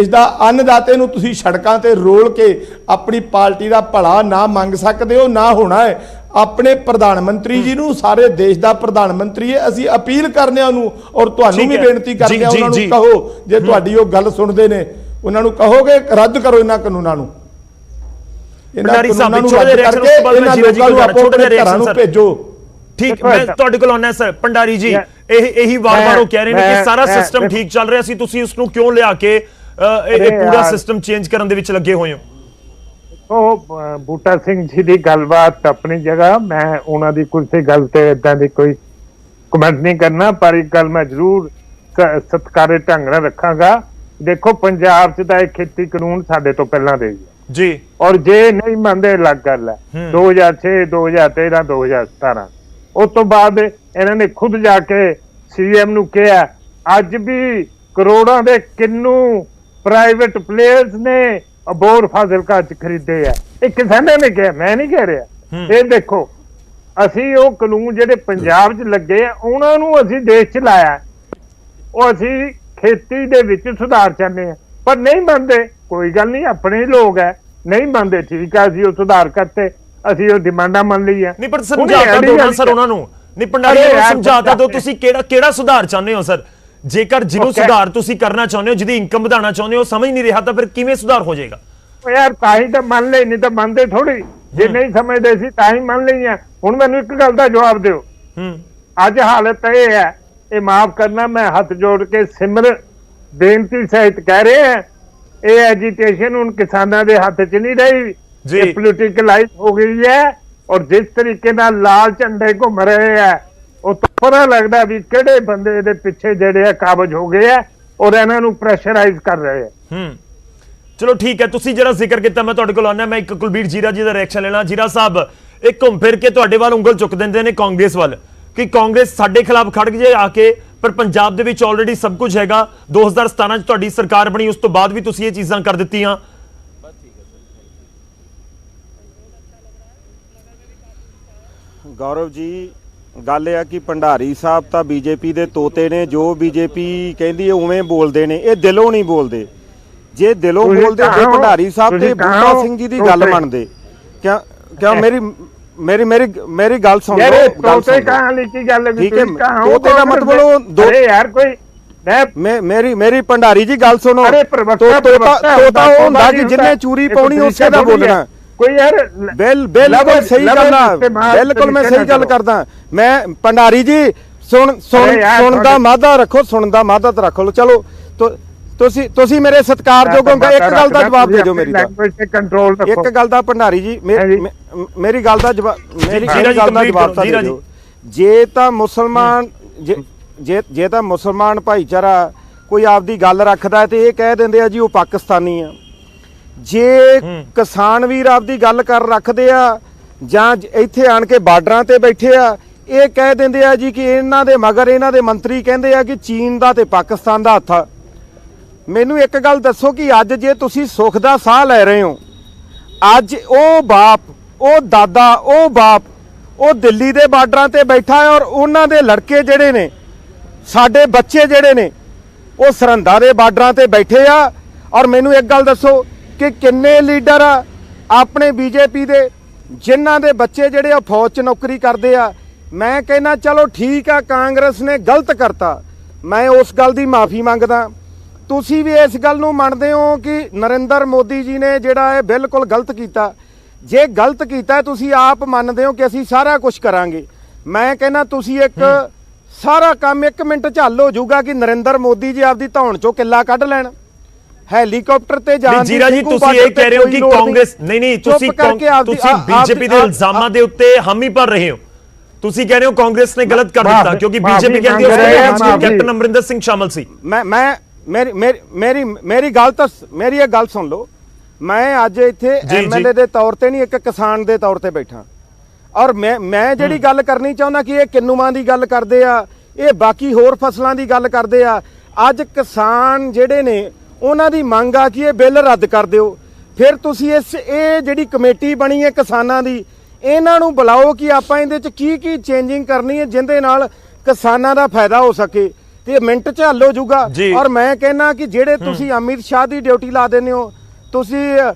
ਦਾ ਅੰਨਦਾਤੇ ਨੂੰ ਤੁਸੀਂ ਸੜਕਾਂ ਤੇ ਰੋਲ ਕੇ ਆਪਣੀ ਪਾਰਟੀ ਦਾ ਭਲਾ ਨਾ ਮੰਗ ਸਕਦੇ ਹੋ, ਨਾ ਹੋਣਾ ਹੈ। ਆਪਣੇ ਪ੍ਰਧਾਨ ਮੰਤਰੀ ਜੀ ਨੂੰ, ਸਾਰੇ ਦੇਸ਼ ਦਾ ਪ੍ਰਧਾਨ ਮੰਤਰੀ ਹੈ, ਅਸੀਂ ਅਪੀਲ ਕਰਨੇ ਉਹਨੂੰ, ਔਰ ਤੁਹਾਨੂੰ ਵੀ ਬੇਨਤੀ ਕਰਦੇ ਹਾਂ, ਉਹਨਾਂ ਨੂੰ ਕਹੋ, ਜੇ ਤੁਹਾਡੀ ਉਹ ਗੱਲ ਸੁਣਦੇ ਨੇ, ਉਹਨਾਂ ਨੂੰ ਕਹੋਗੇ ਰੱਦ ਕਰੋ ਇਹਨਾਂ ਕਾਨੂੰਨਾਂ ਨੂੰ, ਇਹਨਾਂ ਕਾਨੂੰਨਾਂ ਨੂੰ ਰੱਦ ਕਰਕੇ ਇਹਨਾਂ ਲੋਕਾਂ ਨੂੰ ਆਪਣੇ ਘਰਾਂ ਨੂੰ ਭੇਜੋ। ਠੀਕ, ਮੈਂ ਤੁਹਾਡੇ ਕੋਲ ਆਉਣਾ ਸਰ। ਭੰਡਾਰੀ ਜੀ, ਇਹੀ ਵਾਰ-ਵਾਰ ਉਹ ਕਹਿ ਰਹੇ ਨੇ ਕਿ ਸਾਰਾ ਸਿਸਟਮ ਠੀਕ ਚੱਲ ਰਿਹਾ ਸੀ, ਤੁਸੀਂ ਉਸ ਨੂੰ ਕਿਉਂ ਲਿਆ ਕੇ ਇਹ ਪੂਰਾ ਸਿਸਟਮ ਚੇਂਜ ਕਰਨ ਦੇ ਵਿੱਚ ਲੱਗੇ ਹੋਏ ਹੋ? ਉਹ ਬੂਟਾ ਸਿੰਘ ਜੀ ਦੀ ਗੱਲਬਾਤ ਆਪਣੀ ਜਗ੍ਹਾ, ਮੈਂ ਉਹਨਾਂ ਦੀ ਕਿਸੇ ਗੱਲ ਤੇ ਇਦਾਂ ਦੀ ਕੋਈ ਕਮੈਂਟ ਨਹੀਂ ਕਰਨਾ, ਪਰ ਇੱਕ ਗੱਲ ਮੈਂ ਜ਼ਰੂਰ ਸਤਿਕਾਰਤ ਢੰਗ ਨਾਲ ਰੱਖਾਂਗਾ। ਦੇਖੋ, ਪੰਜਾਬ 'ਚ ਤਾਂ ਇਹ ਖੇਤੀ ਕਾਨੂੰਨ ਸਾਡੇ ਤੋਂ ਪਹਿਲਾਂ ਦੇ ਜੀ, ਔਰ ਜੇ ਨਹੀਂ ਮੰਨਦੇ ਅਲੱਗ ਗੱਲ ਹੈ। 2006, 2013, 2017 ਉਸ ਤੋਂ ਬਾਅਦ ਇਹਨਾਂ ਨੇ ਖੁਦ ਜਾ ਕੇ ਸੀਐਮ ਨੂੰ ਕਿਹਾ, ਅੱਜ ਵੀ ਕਰੋੜਾਂ ਦੇ ਕਿੰਨੂ ਪ੍ਰਾਈਵੇਟ ਪਲੇਅਰਸ ਨੇ ਅਬੋਰ ਫਾਜ਼ਿਲਕਾ 'ਚ ਖਰੀਦੇ ਆ। ਇਹ ਕਿਸਾਨਾਂ ਨੇ ਕਿਹਾ, ਮੈਂ ਨਹੀਂ ਕਹਿ ਰਿਹਾ। ਇਹ ਦੇਖੋ, ਅਸੀਂ ਉਹ ਕਾਨੂੰਨ ਜਿਹੜੇ ਪੰਜਾਬ 'ਚ ਲੱਗੇ ਆ, ਉਹਨਾਂ ਨੂੰ ਅਸੀਂ ਦੇਸ਼ 'ਚ ਲਾਇਆ। ਉਹ ਅਸੀਂ ਖੇਤੀ ਦੇ ਵਿੱਚ ਸੁਧਾਰ ਚਾਹੁੰਦੇ ਆ, ਪਰ ਨਹੀਂ ਮੰਨਦੇ। ਕੋਈ ਗੱਲ ਨਹੀਂ, ਆਪਣੇ ਲੋਕ ਹੈ, ਨਹੀਂ ਮੰਨਦੇ, ਠੀਕ ਆ, ਅਸੀਂ ਉਹ ਸੁਧਾਰ ਕਰਤੇ, ਅਸੀਂ ਉਹ ਡਿਮਾਂਡਾਂ ਮੰਨ ਲਈਆਂ। ਨਹੀਂ, ਪਰ ਸਮਝਾਤਾ ਦੋ ਨਾ ਸਰ ਉਹਨਾਂ ਨੂੰ। ਨਹੀਂ, ਭੰਡਾਰੀ ਨੂੰ ਸਮਝਾਤਾ ਦੋ, ਤੁਸੀਂ ਕਿਹੜਾ ਸੁਧਾਰ ਚਾਹੁੰਦੇ ਹੋ ਸਰ? ਜੇਕਰ ਜਿਹਨੂੰ ਸੁਧਾਰ ਤੁਸੀਂ ਕਰਨਾ ਚਾਹੁੰਦੇ ਹੋ, ਜਿਹਦੀ ਇਨਕਮ ਵਧਾਉਣਾ ਚਾਹੁੰਦੇ ਹੋ, ਸਮਝ ਨਹੀਂ ਰਿਹਾ ਤਾਂ ਫਿਰ ਕਿਵੇਂ ਸੁਧਾਰ ਹੋ ਜਾਏਗਾ? ਯਾਰ ਤਾਂ ਹੀ ਤਾਂ ਮੰਨ ਲੈ, ਨਹੀਂ ਤਾਂ ਮੰਨਦੇ ਥੋੜੀ। ਜੇ ਨਹੀਂ ਸਮਝਦੇ ਸੀ ਤਾਂ ਹੀ ਮੰਨ ਲਈਆਂ। ਹੁਣ ਮੈਨੂੰ ਇੱਕ ਗੱਲ ਦਾ ਜਵਾਬ ਦਿਓ। ਅੱਜ ਹਾਲਤ ਇਹ ਹੈ, ਇਹ ਮਾਫ ਕਰਨਾ ਮੈਂ ਹੱਥ ਜੋੜ ਕੇ ਸਿਮਰ ਬੇਨਤੀ ਸਹਿਤ ਕਹਿ ਰਹੇ ਹਾਂ, ਇਹ ਐਜੀਟੇਸ਼ਨ ਹੁਣ ਕਿਸਾਨਾਂ ਦੇ ਹੱਥ 'ਚ ਨਹੀਂ ਰਹੀ, ਇਹ ਪੋਲੀਟੀਕਲਾਈਜ਼ ਹੋ ਗਈ ਹੈ। ਔਰ ਜਿਸ ਤਰੀਕੇ ਨਾਲ ਲਾਲ ਝੰਡੇ ਘੁੰਮ ਰਹੇ ਆ, ਉਹ ਤਾਂ ਪਤਾ ਲੱਗਦਾ ਵੀ ਕਿਹੜੇ ਬੰਦੇ ਇਹਦੇ ਪਿੱਛੇ ਜਿਹੜੇ ਆ ਕਾਬਜ ਹੋ ਗਏ ਆ ਔਰ ਇਹਨਾਂ ਨੂੰ ਪ੍ਰੈਸ਼ਰਾਈਜ਼ ਕਰ ਰਹੇ ਆ। ਚਲੋ ਠੀਕ ਹੈ, ਤੁਸੀਂ ਜਿਹੜਾ ਜ਼ਿਕਰ ਕੀਤਾ ਮੈਂ ਤੁਹਾਡੇ ਕੋਲ ਆਉਣਾ। ਮੈਂ ਇੱਕ ਕੁਲਬੀਰ ਜੀਰਾ ਜੀ ਦਾ ਰਿਐਕਸ਼ਨ ਲੈਣਾ। ਜੀਰਾ ਸਾਹਿਬ, ਇਹ ਘੁੰਮ ਫਿਰ ਕੇ ਤੁਹਾਡੇ ਵੱਲ ਉਂਗਲ ਚੁੱਕ ਦਿੰਦੇ ਨੇ ਕਾਂਗਰਸ ਵੱਲ ਕਿ ਕਾਂਗਰਸ ਸਾਡੇ ਖਿਲਾਫ ਖੜ ਜੇ ਆ ਕੇ, ਪਰ ਪੰਜਾਬ ਦੇ ਵਿੱਚ ਆਲਰੇਡੀ ਸਭ ਕੁਝ ਹੈਗਾ। 2017 ਚ ਤੁਹਾਡੀ ਸਰਕਾਰ ਬਣੀ, ਉਸ ਤੋਂ ਬਾਅਦ ਵੀ ਤੁਸੀਂ ਇਹ ਚੀਜ਼ਾਂ ਕਰ ਦਿੱਤੀਆਂ। ਗੌਰਵ ਜੀ, ਗੱਲ ਇਹ ਆ ਕਿ ਭੰਡਾਰੀ ਸਾਹਿਬ ਤਾਂ ਬੀਜੇਪੀ ਦੇ ਤੋਤੇ ਨੇ, ਜੋ ਬੀਜੇਪੀ ਕਹਿੰਦੀ ਹੈ ਉਵੇਂ ਬੋਲਦੇ ਨੇ, ਇਹ ਦਿਲੋਂ ਨਹੀਂ ਬੋਲਦੇ। ਜੇ ਦਿਲੋਂ ਬੋਲਦੇ ਜੇ ਭੰਡਾਰੀ ਸਾਹਿਬ ਤੇ ਬੂਟਾ ਸਿੰਘ ਜੀ ਦੀ ਗੱਲ ਮੰਨਦੇ, ਕਿਉਂ ਮੇਰੀ ਗੱਲ ਸੁਣ ਲਓ। ਤੋਤੇ ਕਹਾਂ ਲਿਖੀ ਗੱਲ ਠੀਕ ਹੈ, ਤੋਤੇ ਦਾ ਮਤਲਬ ਯਾਰ ਕੋਈ ਮੇਰੀ ਭੰਡਾਰੀ ਜੀ ਗੱਲ ਸੁਣੋ। ਤੋਤਾ ਉਹ ਹੁੰਦਾ ਕਿ ਜਿੰਨੇ ਚੂਰੀ ਪਾਉਣੀ ਉਸੇ ਦਾ ਬੋਲਣਾ। ਕੋਈ ਯਾਰ ਬਿਲਕੁਲ ਸਹੀ ਗੱਲ ਆ, ਬਿਲਕੁਲ ਮੈਂ ਸਹੀ ਗੱਲ ਕਰਦਾ। ਮੈਂ ਭੰਡਾਰੀ ਜੀ ਸੁਣ ਦਾ ਮਾਦਾ ਰੱਖੋ, ਸੁਣ ਦਾ ਮਾਦਾ ਤਾਂ ਰੱਖ ਲਓ। ਚਲੋ ਤੁਸੀਂ ਮੇਰੇ ਸਤਿਕਾਰਯੋਗ ਹੋ, ਇੱਕ ਗੱਲ ਦਾ ਜਵਾਬ ਦੇ ਦਿਓ ਮੇਰੀ ਦਾ। ਇੱਕ ਗੱਲ ਦਾ ਭੰਡਾਰੀ ਜੀ ਮੇਰੀ ਗੱਲ ਦਾ ਜਵਾਬ ਤਾਂ ਦੇ ਦਿਓ। ਜੇ ਤਾਂ ਮੁਸਲਮਾਨ ਭਾਈਚਾਰਾ ਕੋਈ ਆਪਦੀ ਗੱਲ ਰੱਖਦਾ ਤੇ ਇਹ ਕਹਿ ਦਿੰਦੇ ਆ ਜੀ ਉਹ ਪਾਕਿਸਤਾਨੀ ਆ। ਜੇ ਕਿਸਾਨ ਵੀਰ ਆਪਦੀ ਗੱਲ ਕਰ ਰੱਖਦੇ ਆ ਜਾਂ ਇੱਥੇ ਆਣ ਕੇ ਬਾਰਡਰਾਂ ਤੇ ਬੈਠੇ ਆ, ਇਹ ਕਹਿ ਦਿੰਦੇ ਆ ਜੀ ਕਿ ਇਹਨਾਂ ਦੇ ਮਗਰ ਇਹਨਾਂ ਦੇ ਮੰਤਰੀ ਕਹਿੰਦੇ ਆ ਕਿ ਚੀਨ ਦਾ ਤੇ ਪਾਕਿਸਤਾਨ ਦਾ ਹੱਥ ਆ। ਮੈਨੂੰ ਇੱਕ ਗੱਲ ਦੱਸੋ ਕਿ ਅੱਜ ਜੇ ਤੁਸੀਂ ਸੁੱਖ ਦਾ ਸਾਹ ਲੈ ਰਹੇ ਹੋ, ਅੱਜ ਉਹ ਬਾਪ, ਉਹ ਦਾਦਾ, ਉਹ ਬਾਪ, ਉਹ ਦਿੱਲੀ ਦੇ ਬਾਰਡਰਾਂ ਤੇ ਬੈਠਾ ਹੈ ਔਰ ਉਹਨਾਂ ਦੇ ਲੜਕੇ ਜਿਹੜੇ ਨੇ, ਸਾਡੇ ਬੱਚੇ ਜਿਹੜੇ ਨੇ, ਉਹ ਸਰਹੰਦਾਂ ਦੇ ਬਾਰਡਰਾਂ ਤੇ ਬੈਠੇ ਆ। ਔਰ ਮੈਨੂੰ ਇੱਕ ਗੱਲ ਦੱਸੋ ਕਿ ਕਿੰਨੇ ਲੀਡਰ ਆ ਆਪਣੇ ਬੀਜੇਪੀ ਦੇ ਜਿਨ੍ਹਾਂ ਦੇ ਬੱਚੇ ਜਿਹੜੇ ਆ ਫੌਜ 'ਚ ਨੌਕਰੀ ਕਰਦੇ ਆ। ਮੈਂ ਕਹਿੰਦਾ ਚਲੋ ਠੀਕ ਆ, ਕਾਂਗਰਸ ਨੇ ਗਲਤ ਕਰਤਾ, ਮੈਂ ਉਸ ਗੱਲ ਦੀ ਮਾਫੀ ਮੰਗਦਾ। ਤੁਸੀਂ ਵੀ ਇਸ ਗੱਲ ਨੂੰ ਮੰਨਦੇ ਹੋ ਕਿ ਨਰਿੰਦਰ ਮੋਦੀ ਜੀ ਨੇ ਜਿਹੜਾ ਇਹ ਬਿਲਕੁਲ ਗਲਤ ਕੀਤਾ। ਜੇ ਗਲਤ ਕੀਤਾ ਤੁਸੀਂ ਆਪ ਮੰਨਦੇ ਹੋ ਕਿ ਅਸੀਂ ਸਾਰਾ ਕੁਝ ਕਰਾਂਗੇ। ਮੈਂ ਕਹਿੰਦਾ ਤੁਸੀਂ ਇੱਕ ਸਾਰਾ ਕੰਮ 1 ਮਿੰਟ 'ਚ ਹੱਲ ਹੋ ਜਾਊਗਾ ਕਿ ਨਰਿੰਦਰ ਮੋਦੀ ਜੀ ਆਪਦੀ ਧੌਣ 'ਚੋਂ ਕਿੱਲਾ ਕੱਢ ਲੈਣ, ਹੈਲੀਕਾਪਟਰ ਤੇ ਜਾਣ ਦੀ। ਜੀਰਾ ਜੀ, ਤੁਸੀਂ ਇਹ ਕਹਿ ਰਹੇ ਹੋ ਕਿ ਕਾਂਗਰਸ ਨਹੀਂ ਤੁਸੀਂ ਬੀਜੇਪੀ ਦੇ ਇਲਜ਼ਾਮਾਂ ਦੇ ਉੱਤੇ ਹਾਮੀ ਭਰ ਰਹੇ ਹੋ। ਤੁਸੀਂ ਕਹਿ ਰਹੇ ਹੋ ਕਾਂਗਰਸ ਨੇ ਗਲਤ ਕਰ ਦਿੱਤਾ ਕਿਉਂਕਿ ਬੀਜੇਪੀ ਕਹਿੰਦੀ ਹੈ ਕੈਪਟਨ ਅਮਰਿੰਦਰ ਸਿੰਘ ਸ਼ਾਮਲ ਸੀ। ਮੇਰੀ ਗੱਲ ਤਾਂ ਮੇਰੀ ਇਹ ਗੱਲ ਸੁਣ ਲਓ। ਮੈਂ ਅੱਜ ਇੱਥੇ ਐਮਐਲਏ ਦੇ ਤੌਰ ਤੇ ਨਹੀਂ, ਇੱਕ ਕਿਸਾਨ ਦੇ ਤੌਰ ਤੇ ਬੈਠਾ ਔਰ ਮੈਂ ਜਿਹੜੀ ਗੱਲ ਕਰਨੀ ਚਾਹੁੰਦਾ ਕਿ ਇਹ ਕਿੰਨੂਆਂ ਦੀ ਗੱਲ ਕਰਦੇ ਆ, ਇਹ ਬਾਕੀ ਹੋਰ ਫਸਲਾਂ ਦੀ ਗੱਲ ਕਰਦੇ ਆ। ਅੱਜ ਕਿਸਾਨ ਜਿਹੜੇ ਨੇ ਉਹਨਾਂ ਦੀ ਮੰਗ ਆ ਕਿ ਇਹ ਬਿੱਲ ਰੱਦ ਕਰ ਦਿਓ। ਫਿਰ ਤੁਸੀਂ ਇਹ ਜਿਹੜੀ ਕਮੇਟੀ ਬਣੀ ਹੈ ਕਿਸਾਨਾਂ ਦੀ, ਇਹਨਾਂ ਨੂੰ ਬੁਲਾਓ ਕਿ ਆਪਾਂ ਇਹਦੇ 'ਚ ਕੀ ਚੇਂਜਿੰਗ ਕਰਨੀ ਹੈ ਜਿਹਦੇ ਨਾਲ ਕਿਸਾਨਾਂ ਦਾ ਫਾਇਦਾ ਹੋ ਸਕੇ ਤੇ ਮਿੰਟ 'ਚ ਹੱਲ ਹੋ ਜਾਊਗਾ। ਔਰ ਮੈਂ ਕਹਿੰਦਾ ਕਿ ਜਿਹੜੇ ਤੁਸੀਂ ਅਮਿਤ ਸ਼ਾਹ ਦੀ ਡਿਊਟੀ ਲਾ ਦਿੰਦੇ ਹੋ, ਤੁਸੀਂ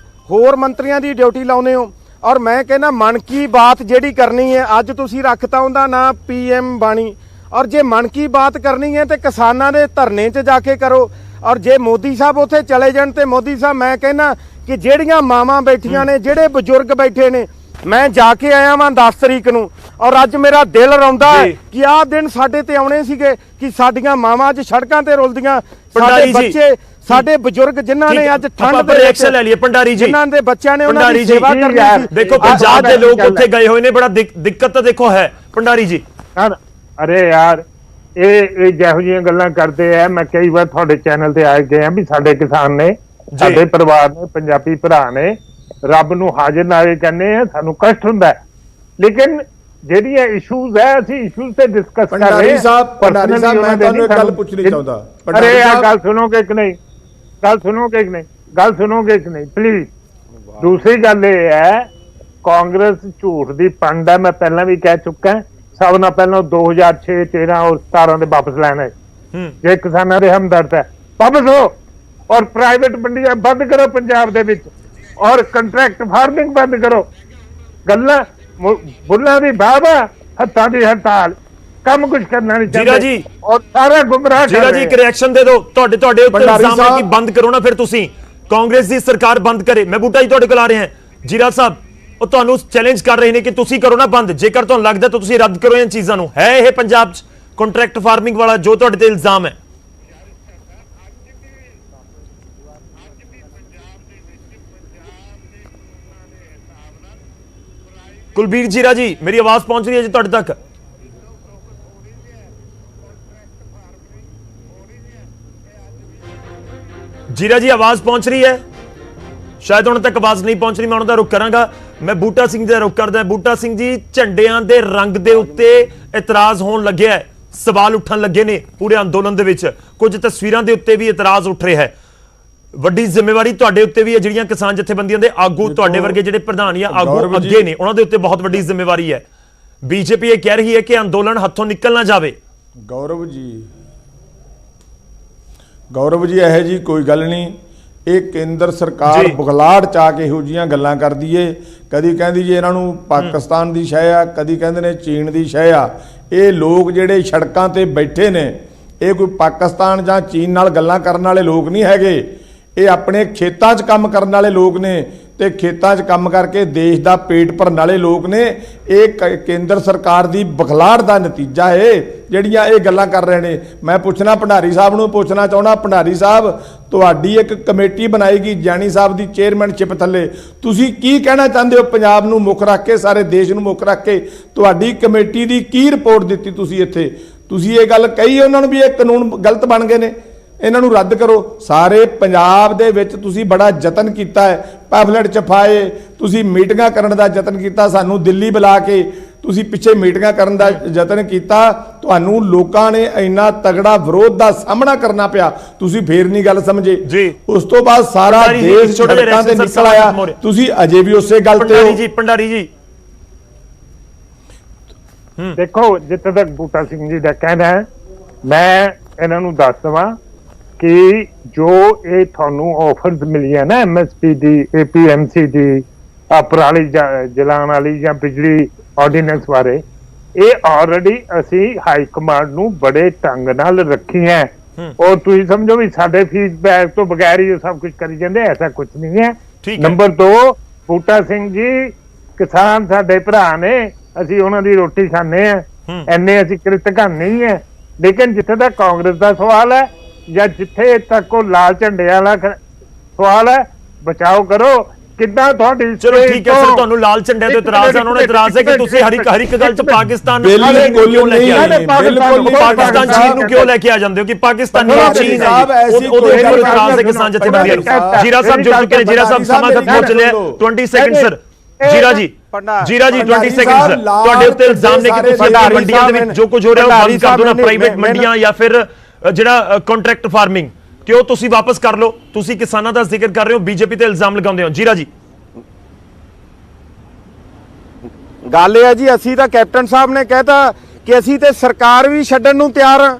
ਹੋਰ ਮੰਤਰੀਆਂ ਦੀ ਡਿਊਟੀ ਲਾਉਂਦੇ ਹੋ। ਔਰ ਮੈਂ ਕਹਿੰਦਾ ਮਨ ਕੀ ਬਾਤ ਜਿਹੜੀ ਕਰਨੀ ਹੈ, ਅੱਜ ਤੁਸੀਂ ਰੱਖਤਾ ਉਹਦਾ ਨਾਂ PM ਬਾਣੀ। ਔਰ ਜੇ ਮਨ ਕੀ ਬਾਤ ਕਰਨੀ ਹੈ ਤੇ ਕਿਸਾਨਾਂ ਦੇ ਧਰਨੇ 'ਚ ਜਾ ਕੇ ਕਰੋ। ਔਰ ਜੇ ਮੋਦੀ ਸਾਹਿਬ ਉੱਥੇ ਚਲੇ ਜਾਣ ਤੇ ਮੋਦੀ ਸਾਹਿਬ, ਮੈਂ ਕਹਿੰਦਾ ਕਿ ਜਿਹੜੀਆਂ ਮਾਵਾਂ ਬੈਠੀਆਂ ਨੇ, ਜਿਹੜੇ ਬਜ਼ੁਰਗ ਬੈਠੇ ਨੇ, ਮੈਂ ਜਾ ਕੇ ਆਇਆ ਵਾਂ 10 ਤਰੀਕ ਨੂੰ ਔਰ ਅੱਜ ਮੇਰਾ ਦਿਲ ਰੋਂਦਾ ਹੈ ਕਿ ਆਹ ਦਿਨ ਸਾਡੇ ਤੇ ਆਉਣੇ ਸੀਗੇ ਕਿ ਸਾਡੀਆਂ ਮਾਵਾਂ ਅੱਜ ਸੜਕਾਂ ਤੇ ਰੁਲਦੀਆਂ, ਸਾਡੇ ਬੱਚੇ, ਸਾਡੇ ਬਜ਼ੁਰਗ ਜਿਨ੍ਹਾਂ ਨੇ ਅੱਜ ਠੰਡ ਦੇ ਰਿਐਕਸ਼ਨ ਲੈ ਲਈਏ। ਭੰਡਾਰੀ ਜੀ, ਜਿਨ੍ਹਾਂ ਦੇ ਬੱਚਿਆਂ ਨੇ ਉਹਨਾਂ ਦੀ ਸੇਵਾ ਕਰਨੀ ਸੀ। ਦੇਖੋ ਪੰਜਾਬ ਦੇ ਲੋਕ ਉੱਥੇ ਗਏ ਹੋਏ ਨੇ, ਬੜਾ ਦਿੱਕਤ ਤਾਂ ਦੇਖੋ ਹੈ ਭੰਡਾਰੀ ਜੀ। ਅਰੇ ਯਾਰ ਇਹ ਜਿਹੋ ਜਿਹੀਆਂ ਗੱਲਾਂ ਕਰਦੇ ਆ, ਮੈਂ ਕਈ ਵਾਰ ਤੁਹਾਡੇ ਚੈਨਲ ਤੇ ਆ ਗਏ ਆ ਵੀ ਸਾਡੇ ਕਿਸਾਨ ਨੇ, ਸਾਡੇ ਪਰਿਵਾਰ ਨੇ, ਪੰਜਾਬੀ ਭਰਾ ਨੇ, ਰੱਬ ਨੂੰ ਹਾਜ਼ਰ ਨਾਜ਼ਰ ਕਹਿੰਦੇ ਆ, ਸਾਨੂੰ ਕਸ਼ਟ ਹੁੰਦਾ। ਲੇਕਿਨ ਜਿਹੜੀਆਂ ਇਸ਼ੂਜ਼ ਹੈ ਅਸੀਂ ਇਸ਼ੂਜ਼ ਤੇ ਡਿਸਕਸ ਕਰ ਰਹੇ ਹਾਂ। ਭੰਡਾਰੀ ਸਾਹਿਬ ਮੈਂ ਤੁਹਾਨੂੰ ਇੱਕ ਗੱਲ ਪੁੱਛਣੀ ਚਾਹੁੰਦਾ। ਅਰੇ ਯਾਰ ਗੱਲ ਸੁਣੋਗੇ ਕਿ ਨਹੀਂ, ਗੱਲ ਸੁਣੋਗੇ ਕਿ ਨਹੀਂ, ਗੱਲ ਸੁਣੋਗੇ ਕਿ ਨਹੀਂ ਪਲੀਜ਼। ਦੂਸਰੀ ਗੱਲ ਇਹ ਹੈ, ਕਾਂਗਰਸ ਝੂਠ ਦੀ ਪੰਡ ਹੈ। ਮੈਂ ਪਹਿਲਾਂ ਵੀ ਕਹਿ ਚੁੱਕਾ, ਸਭ ਨਾਲ ਪਹਿਲਾਂ 2006, 13 ਔਰ 17 ਦੇ ਵਾਪਸ ਲੈਣਾ। ਜੇ ਕਿਸਾਨਾਂ ਦੇ ਹਮਦਰਦ ਹੈ ਵਾਪਸ ਹੋ ਔਰ ਪ੍ਰਾਈਵੇਟ ਮੰਡੀਆਂ ਬੰਦ ਕਰੋ ਪੰਜਾਬ ਦੇ ਵਿੱਚ ਔਰ ਕੰਟਰੈਕਟ ਫਾਰਮਿੰਗ ਬੰਦ ਕਰੋ। ਗੱਲਾਂ ਬੁੱਲਾਂ ਦੀ ਬਾਬਾ, ਹੱਥਾਂ ਦੀ ਹੜਤਾਲ, ਕੰਮ ਕੁਝ ਕਰਨਾ ਨਹੀਂ ਜੀਰਾ ਚਾਹੁੰਦੇ ਜੀ। ਔਰ ਸਾਰਾ ਗੁੰਮਰਾਹ ਜੀਰਾ ਕਰ ਜੀ ਰਹੇ ਇੱਕ ਰਿਐਕਸ਼ਨ ਦੇ ਦਿਓ, ਤੁਹਾਡੇ ਉੱਤੇ ਭੰਡਾਰੀ ਇਲਜ਼ਾਮ ਹੈ ਕਿ ਸਾਹਿਬ। ਬੰਦ ਕਰੋ ਨਾ, ਫਿਰ ਤੁਸੀਂ ਕਾਂਗਰਸ ਦੀ ਸਰਕਾਰ ਬੰਦ ਕਰੇ। ਮੈਂ ਬੂਟਾ ਜੀ ਤੁਹਾਡੇ ਕੋਲ ਆ ਰਹੇ ਹਾਂ। ਜੀਰਾ ਸਾਹਿਬ ਉਹ ਤੁਹਾਨੂੰ ਚੈਲੰਜ ਕਰ ਰਹੇ ਨੇ ਕਿ ਤੁਸੀਂ ਕਰੋ ਨਾ ਬੰਦ, ਜੇਕਰ ਤੁਹਾਨੂੰ ਲੱਗਦਾ ਤਾਂ ਤੁਸੀਂ ਰੱਦ ਕਰੋ ਇਹਨਾਂ ਚੀਜ਼ਾਂ ਨੂੰ। ਹੈ ਇਹ ਪੰਜਾਬ 'ਚ ਕੰਟਰੈਕਟ ਫਾਰਮਿੰਗ ਵਾਲਾ ਜੋ ਤੁਹਾਡੇ ਤੇ ਇਲਜ਼ਾਮ ਹੈ? ਕੁਲਬੀਰ ਜੀਰਾ ਜੀ ਮੇਰੀ ਆਵਾਜ਼ ਪਹੁੰਚ ਰਹੀ ਹੈ ਜੀ ਤੁਹਾਡੇ ਤੱਕ? ਜੀਰਾ ਜੀ ਆਵਾਜ਼ ਪਹੁੰਚ ਰਹੀ ਹੈ? ਸ਼ਾਇਦ ਹੁਣ ਤੱਕ ਆਵਾਜ਼ ਨਹੀਂ ਪਹੁੰਚ ਰਹੀ, ਮੈਂ ਉਹਨਾਂ ਦਾ ਰੁਖ ਕਰਾਂਗਾ। ਮੈਂ ਬੂਟਾ ਸਿੰਘ ਦਾ ਰੁਖ ਕਰਦਾ। ਬੂਟਾ ਸਿੰਘ ਜੀ, ਝੰਡਿਆਂ ਦੇ ਰੰਗ ਦੇ ਉੱਤੇ ਇਤਰਾਜ਼ ਹੋਣ ਲੱਗਿਆ ਹੈ, ਸਵਾਲ ਉੱਠਣ ਲੱਗੇ ਨੇ ਪੂਰੇ ਅੰਦੋਲਨ ਦੇ ਵਿੱਚ, ਕੁਝ ਤਸਵੀਰਾਂ ਦੇ ਉੱਤੇ ਵੀ ਇਤਰਾਜ਼ ਉੱਠ ਰਿਹਾ ਹੈ। ਵੱਡੀ ਜ਼ਿੰਮੇਵਾਰੀ ਤੁਹਾਡੇ ਉੱਤੇ ਵੀ ਹੈ, ਜਿਹੜੀਆਂ ਕਿਸਾਨ ਜਥੇਬੰਦੀਆਂ ਦੇ ਆਗੂ ਤੁਹਾਡੇ ਵਰਗੇ ਜਿਹੜੇ ਪ੍ਰਧਾਨ ਜਾਂ ਆਗੂ ਅੱਗੇ ਨੇ ਉਹਨਾਂ ਦੇ ਉੱਤੇ ਬਹੁਤ ਵੱਡੀ ਜ਼ਿੰਮੇਵਾਰੀ ਹੈ। ਬੀਜੇਪੀ ਇਹ ਕਹਿ ਰਹੀ ਹੈ ਕਿ ਅੰਦੋਲਨ ਹੱਥੋਂ ਨਿਕਲ ਨਾ ਜਾਵੇ। ਗੌਰਵ ਜੀ ਇਹੋ ਜੀ ਕੋਈ ਗੱਲ ਨਹੀਂ। ਇਹ ਕੇਂਦਰ ਸਰਕਾਰ ਬੁਗਲਾੜ ਚਾ ਕੇ ਇਹੋ ਜੀਆਂ ਗੱਲਾਂ ਕਰਦੀ ਏ। ਕਦੀ ਕਹਿੰਦੀ ਜੀ ਇਹਨਾਂ ਨੂੰ ਪਾਕਿਸਤਾਨ ਦੀ ਸ਼ੈ ਆ, ਕਦੀ ਕਹਿੰਦੇ ਨੇ ਚੀਨ ਦੀ ਸ਼ੈ ਆ। ਇਹ ਲੋਕ ਜਿਹੜੇ ਸੜਕਾਂ ਤੇ ਬੈਠੇ ਨੇ ਇਹ ਕੋਈ ਪਾਕਿਸਤਾਨ ਜਾਂ ਚੀਨ ਨਾਲ ਗੱਲਾਂ ਕਰਨ ਵਾਲੇ ਲੋਕ ਨਹੀਂ ਹੈਗੇ। ਇਹ ਆਪਣੇ ਖੇਤਾਂ 'ਚ ਕੰਮ ਕਰਨ ਵਾਲੇ ਲੋਕ ਨੇ ਤੇ ਖੇਤਾਂ 'ਚ ਕੰਮ ਕਰਕੇ ਦੇਸ਼ ਦਾ ਪੇਟ ਭਰਨ ਵਾਲੇ ਲੋਕ ਨੇ। ਇਹ ਕੇਂਦਰ ਸਰਕਾਰ ਦੀ ਬਖਲਾੜ ਦਾ ਨਤੀਜਾ ਹੈ ਜਿਹੜੀਆਂ ਇਹ ਗੱਲਾਂ ਕਰ ਰਹੇ ਨੇ। ਮੈਂ ਪੁੱਛਣਾ ਭੰਡਾਰੀ ਸਾਹਿਬ ਨੂੰ ਪੁੱਛਣਾ ਚਾਹੁੰਦਾ, ਭੰਡਾਰੀ ਸਾਹਿਬ ਤੁਹਾਡੀ ਇੱਕ ਕਮੇਟੀ ਬਣਾਏਗੀ ਜਾਨੀ ਸਾਹਿਬ ਦੀ ਚੇਅਰਮੈਨਸ਼ਿਪ ਥੱਲੇ, ਤੁਸੀਂ ਕੀ ਕਹਿਣਾ ਚਾਹੁੰਦੇ ਹੋ ਪੰਜਾਬ ਨੂੰ ਮੁੱਖ ਰੱਖ ਕੇ, ਸਾਰੇ ਦੇਸ਼ ਨੂੰ ਮੁੱਖ ਰੱਖ ਕੇ? ਤੁਹਾਡੀ ਕਮੇਟੀ ਦੀ ਕੀ ਰਿਪੋਰਟ ਦਿੱਤੀ ਤੁਸੀਂ ਇੱਥੇ? ਤੁਸੀਂ ਇਹ ਗੱਲ ਕਹੀ ਉਹਨਾਂ ਨੂੰ ਵੀ ਇਹ ਕਾਨੂੰਨ ਗਲਤ ਬਣ ਗਏ ਨੇ, ਇਹਨਾਂ ਨੂੰ ਰੱਦ ਕਰੋ। ਸਾਰੇ ਪੰਜਾਬ ਦੇ ਵਿੱਚ ਤੁਸੀਂ ਬੜਾ ਯਤਨ ਕੀਤਾ ਹੈ, ਪੈਫਲੇਟ ਛਪਾਏ, ਤੁਸੀਂ ਮੀਟਿੰਗਾਂ ਕਰਨ ਦਾ ਯਤਨ ਕੀਤਾ, ਸਾਨੂੰ ਦਿੱਲੀ ਬੁਲਾ ਕੇ ਤੁਸੀਂ ਪਿੱਛੇ ਮੀਟਿੰਗਾਂ ਕਰਨ ਦਾ ਯਤਨ ਕੀਤਾ। ਤੁਹਾਨੂੰ ਲੋਕਾਂ ਨੇ ਇੰਨਾ ਤਗੜਾ ਵਿਰੋਧ ਦਾ ਸਾਹਮਣਾ ਕਰਨਾ ਪਿਆ, ਤੁਸੀਂ ਫੇਰ ਨਹੀਂ ਗੱਲ ਸਮਝੇ। ਉਸ ਤੋਂ ਬਾਅਦ ਸਾਰਾ ਦੇਸ਼ ਸੜਕਾਂ ਤੇ ਨਿਕਲ ਆਇਆ, ਤੁਸੀਂ ਅਜੇ ਵੀ ਉਸੇ ਗੱਲ ਤੇ ਹੋ। ਭੰਡਾਰੀ ਜੀ ਦੇਖੋ, ਜਿੱਥੇ ਤੱਕ ਬੂਟਾ ਸਿੰਘ ਜੀ ਦਾ ਕਹਿਣਾ ਹੈ, ਮੈਂ ਇਹਨਾਂ ਨੂੰ ਦੱਸ ਦਵਾਂ ਕਿ ਜੋ ਇਹ ਤੁਹਾਨੂੰ ਆਫਰਸ ਮਿਲੀਆਂ ਨਾ MSP ਦੀ, APMC ਦੀ, ਪਰਾਲੀ ਜਲਾਉਣ ਵਾਲੀ ਜਾਂ ਬਿਜਲੀ ਆਰਡੀਨੈਂਸ ਬਾਰੇ, ਇਹ ਆਲਰੇਡੀ ਅਸੀਂ ਹਾਈ ਕਮਾਂਡ ਨੂੰ ਬੜੇ ਢੰਗ ਨਾਲ ਰੱਖੀਆਂ। ਔਰ ਤੁਸੀਂ ਸਮਝੋ ਵੀ ਸਾਡੇ ਫੀਡਬੈਕ ਤੋਂ ਬਗੈਰ ਹੀ ਸਭ ਕੁਝ ਕਰੀ ਜਾਂਦੇ, ਐਸਾ ਕੁਝ ਨਹੀਂ ਹੈ। ਨੰਬਰ 2, ਬੂਟਾ ਸਿੰਘ ਜੀ ਕਿਸਾਨ ਸਾਡੇ ਭਰਾ ਨੇ, ਅਸੀਂ ਉਹਨਾਂ ਦੀ ਰੋਟੀ ਖਾਂਦੇ ਆ, ਐਨੇ ਅਸੀਂ ਕ੍ਰਿਤਕਨ ਨਹੀਂ ਹੈ। ਲੇਕਿਨ ਜਿੱਥੇ ਤੱਕ ਕਾਂਗਰਸ ਦਾ ਸਵਾਲ ਹੈ ਜਾਂ ਜਿੱਥੇ ਤੱਕ ਉਹ ਲਾਲ ਝੰਡੇ ਵਾਲਾ ਸਵਾਲ ਹੈ, ਬਚਾਓ ਕਰੋ। ਕਿੱਦਾਂ ਤੁਹਾਡੀ ਚਲੋ ਠੀਕ ਹੈ ਸਰ, ਤੁਹਾਨੂੰ ਲਾਲ ਝੰਡੇ ਤੇ ਇਤਰਾਜ਼ ਹੈ, ਉਹਨਾਂ ਨੂੰ ਇਤਰਾਜ਼ ਹੈ ਕਿ ਤੁਸੀਂ ਹਰ ਇੱਕ ਗੱਲ 'ਚ ਪਾਕਿਸਤਾਨ ਕਿਉਂ ਲੈ ਕੇ ਆ ਜਾਂਦੇ ਹੋ? ਪਾਕਿਸਤਾਨ ਚੀਨ ਨੂੰ ਕਿਉਂ ਲੈ ਕੇ ਆ ਜਾਂਦੇ ਹੋ ਕਿ ਪਾਕਿਸਤਾਨ ਨਹੀਂ ਚੀਨ ਹੈ? ਉਹਦੇ ਉੱਪਰ ਇਤਰਾਜ਼ ਹੈ ਕਿਸਾਨ ਜਥੇਬੰਦੀਆਂ ਨੂੰ। ਜੀਰਾ ਸਾਹਿਬ ਜੁੜ ਚੁੱਕੇ ਨੇ। ਜੀਰਾ ਸਾਹਿਬ ਸਮਾਂ ਖਤਮ ਹੋ ਚੱਲਿਆ, 20 ਸੈਕਿੰਡ ਸਰ। ਜੀਰਾ ਜੀ 20 ਸੈਕਿੰਡ ਸਰ। ਤੁਹਾਡੇ ਉੱਤੇ ਇਲਜ਼ਾਮ ਨੇ ਕਿ ਤੁਸੀਂ ਮੰਡੀਆਂ ਦੇ ਵਿੱਚ ਜੋ ਕੁਝ ਹੋ ਰਿਹਾ ਉਹ ਬੰਦ ਕਰ ਦਿਓ ਨਾ, ਪ੍ਰਾਈਵੇਟ ਮੰਡੀਆਂ ਜਾਂ ਫਿਰ ਜਿਹੜਾ ਕੰਟਰੈਕਟ ਫਾਰਮਿੰਗ, ਕਿਉਂ ਤੁਸੀਂ ਵਾਪਸ ਕਰ ਲਓ? ਤੁਸੀਂ ਕਿਸਾਨਾਂ ਦਾ ਜ਼ਿਕਰ ਕਰ ਰਹੇ ਹੋ, ਬੀਜੇਪੀ ਤੇ ਇਲਜ਼ਾਮ ਲਗਾਉਂਦੇ ਹੋ। ਜੀਰਾ ਜੀ ਗੱਲ ਇਹ ਹੈ ਜੀ, ਅਸੀਂ ਤਾਂ ਕੈਪਟਨ ਸਾਹਿਬ ਨੇ ਕਹਿਤਾ ਕਿ ਅਸੀਂ ਤੇ ਸਰਕਾਰ ਵੀ ਛੱਡਣ ਨੂੰ ਤਿਆਰ ਹਾਂ।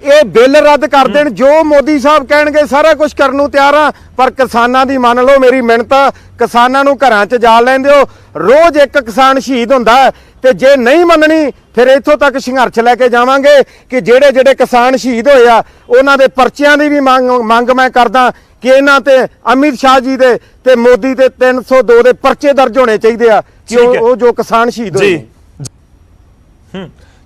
ਇਹ ਬਿੱਲ ਰੱਦ ਕਰ ਦੇਣ, ਜੋ ਮੋਦੀ ਸਾਹਿਬ ਕਹਿਣਗੇ ਸਾਰਾ ਕੁਝ ਕਰਨ ਨੂੰ ਤਿਆਰ ਹਾਂ। ਪਰ ਕਿਸਾਨਾਂ ਦੀ ਮੰਨ ਲਓ ਮੇਰੀ ਮਿਹਨਤ, ਕਿਸਾਨਾਂ ਨੂੰ ਘਰਾਂ 'ਚ ਜਾ ਲੈਂਦੇ ਹੋ। ਰੋਜ਼ ਇੱਕ ਕਿਸਾਨ ਸ਼ਹੀਦ ਹੁੰਦਾ ਹੈ, ਤੇ ਜੇ ਨਹੀਂ ਮੰਨਣੀ ਫਿਰ ਇੱਥੋਂ ਤੱਕ ਸੰਘਰਸ਼ ਲੈ ਕੇ ਜਾਵਾਂਗੇ ਕਿ ਜਿਹੜੇ ਕਿਸਾਨ ਸ਼ਹੀਦ ਹੋਏ ਆ ਉਹਨਾਂ ਦੇ ਪਰਚਿਆਂ ਦੀ ਵੀ ਮੰਗ ਮੈਂ ਕਰਦਾ ਕਿ ਇਹਨਾਂ ਤੇ ਅਮਿਤ ਸ਼ਾਹ ਜੀ ਦੇ ਤੇ ਮੋਦੀ ਦੇ 302 ਦੇ ਪਰਚੇ ਦਰਜ ਹੋਣੇ ਚਾਹੀਦੇ ਆ ਕਿ ਉਹ ਜੋ ਕਿਸਾਨ ਸ਼ਹੀਦ ਹੋਏ।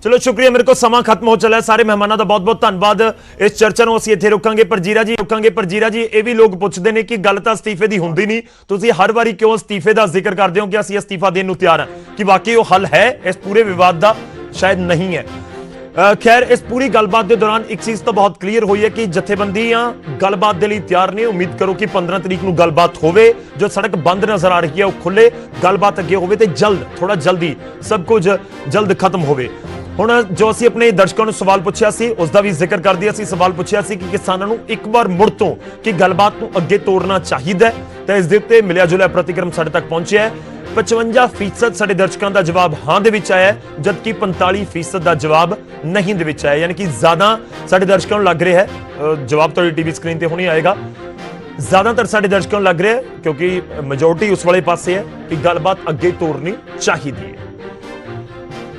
ਚਲੋ ਸ਼ੁਕਰੀਆ, ਮੇਰੇ ਕੋਲ ਸਮਾਂ ਖਤਮ ਹੋ ਚੱਲਾ। ਸਾਰੇ ਮਹਿਮਾਨਾਂ ਦਾ ਬਹੁਤ ਬਹੁਤ ਧੰਨਵਾਦ। ਇਸ ਚਰਚਾ ਨੂੰ ਅਸੀਂ ਇੱਥੇ ਰੋਕਾਂਗੇ। ਪਰ ਜੀਰਾ ਜੀ ਇਹ ਵੀ ਲੋਕ ਪੁੱਛਦੇ ਨੇ ਕਿ ਗੱਲ ਤਾਂ ਅਸਤੀਫੇ ਦੀ ਹੁੰਦੀ ਨਹੀਂ, ਤੁਸੀਂ ਹਰ ਵਾਰੀ ਕਿਉਂ ਅਸਤੀਫੇ ਦਾ ਜ਼ਿਕਰ ਕਰਦੇ ਹੋ ਕਿ ਅਸੀਂ ਅਸਤੀਫਾ ਦੇਣ ਨੂੰ ਤਿਆਰ ਹਾਂ? ਕਿ ਵਾਕਈ ਉਹ ਹੱਲ ਹੈ ਇਸ ਪੂਰੇ ਵਿਵਾਦ ਦਾ? ਸ਼ਾਇਦ ਨਹੀਂ ਹੈ। ਖੈਰ, ਇਸ ਪੂਰੀ ਗੱਲਬਾਤ ਦੇ ਦੌਰਾਨ ਇੱਕ ਚੀਜ਼ ਤਾਂ ਬਹੁਤ ਕਲੀਅਰ ਹੋਈ ਹੈ ਕਿ ਜਥੇਬੰਦੀਆਂ ਗੱਲਬਾਤ ਦੇ ਲਈ ਤਿਆਰ ਨੇ। ਉਮੀਦ ਕਰੋ ਕਿ 15 ਤਰੀਕ ਨੂੰ ਗੱਲਬਾਤ ਹੋਵੇ, ਜੋ ਸੜਕ ਬੰਦ ਨਜ਼ਰ ਆ ਰਹੀ ਹੈ ਉਹ ਖੁੱਲੇ, ਗੱਲਬਾਤ ਅੱਗੇ ਹੋਵੇ ਤੇ ਥੋੜਾ ਜਲਦੀ ਸਭ ਕੁਝ ਜਲਦ ਖਤਮ ਹੋਵੇ। ਹੁਣ ਜੋ ਅਸੀਂ ਆਪਣੇ ਦਰਸ਼ਕਾਂ ਨੂੰ ਸਵਾਲ ਪੁੱਛਿਆ ਸੀ ਉਸ ਦਾ ਵੀ ਜ਼ਿਕਰ ਕਰਦੇ ਅਸੀਂ ਸਵਾਲ ਪੁੱਛਿਆ ਸੀ ਕਿ ਕਿਸਾਨਾਂ ਨੂੰ ਇੱਕ ਵਾਰ ਮੁੜ ਤੋਂ ਕਿ ਗੱਲਬਾਤ ਨੂੰ ਅੱਗੇ ਤੋਰਨਾ ਚਾਹੀਦਾ ਹੈ, ਤਾਂ ਇਸ ਦੇ ਉੱਤੇ ਮਿਲਿਆ ਜੁਲਿਆ ਪ੍ਰਤੀਕਰਮ ਸਾਡੇ ਤੱਕ ਪਹੁੰਚਿਆ ਹੈ। 55% ਸਾਡੇ ਦਰਸ਼ਕਾਂ ਦਾ ਜਵਾਬ ਹਾਂ ਦੇ ਵਿੱਚ ਆਇਆ, ਜਦਕਿ 45% ਦਾ ਜਵਾਬ ਨਹੀਂ ਦੇ ਵਿੱਚ ਆਇਆ। ਯਾਨੀ ਕਿ ਜ਼ਿਆਦਾ ਸਾਡੇ ਦਰਸ਼ਕਾਂ ਨੂੰ ਲੱਗ ਰਿਹਾ ਹੈ, ਜਵਾਬ ਤੁਹਾਡੀ ਟੀਵੀ ਸਕਰੀਨ ਤੇ ਹੁਣੇ ਆਏਗਾ, ਜ਼ਿਆਦਾਤਰ ਸਾਡੇ ਦਰਸ਼ਕਾਂ ਨੂੰ ਲੱਗ ਰਿਹਾ ਹੈ ਕਿਉਂਕਿ ਮੈਜੋਰਟੀ ਉਸ ਵਾਲੇ ਪਾਸੇ ਹੈ ਕਿ ਗੱਲਬਾਤ ਅੱਗੇ ਤੋਰਨੀ ਚਾਹੀਦੀ ਹੈ।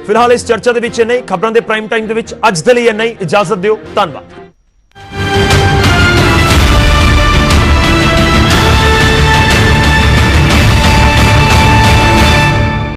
ਫਿਲਹਾਲ ਇਸ ਚਰਚਾ ਦੇ ਵਿੱਚ ਇੰਨਾ ਹੀ। ਖਬਰਾਂ ਦੇ ਪ੍ਰਾਈਮ ਟਾਈਮ ਦੇ ਵਿੱਚ ਅੱਜ ਦੇ ਲਈ ਇੰਨਾ ਹੀ। ਇਜਾਜ਼ਤ ਦਿਓ। ਧੰਨਵਾਦ।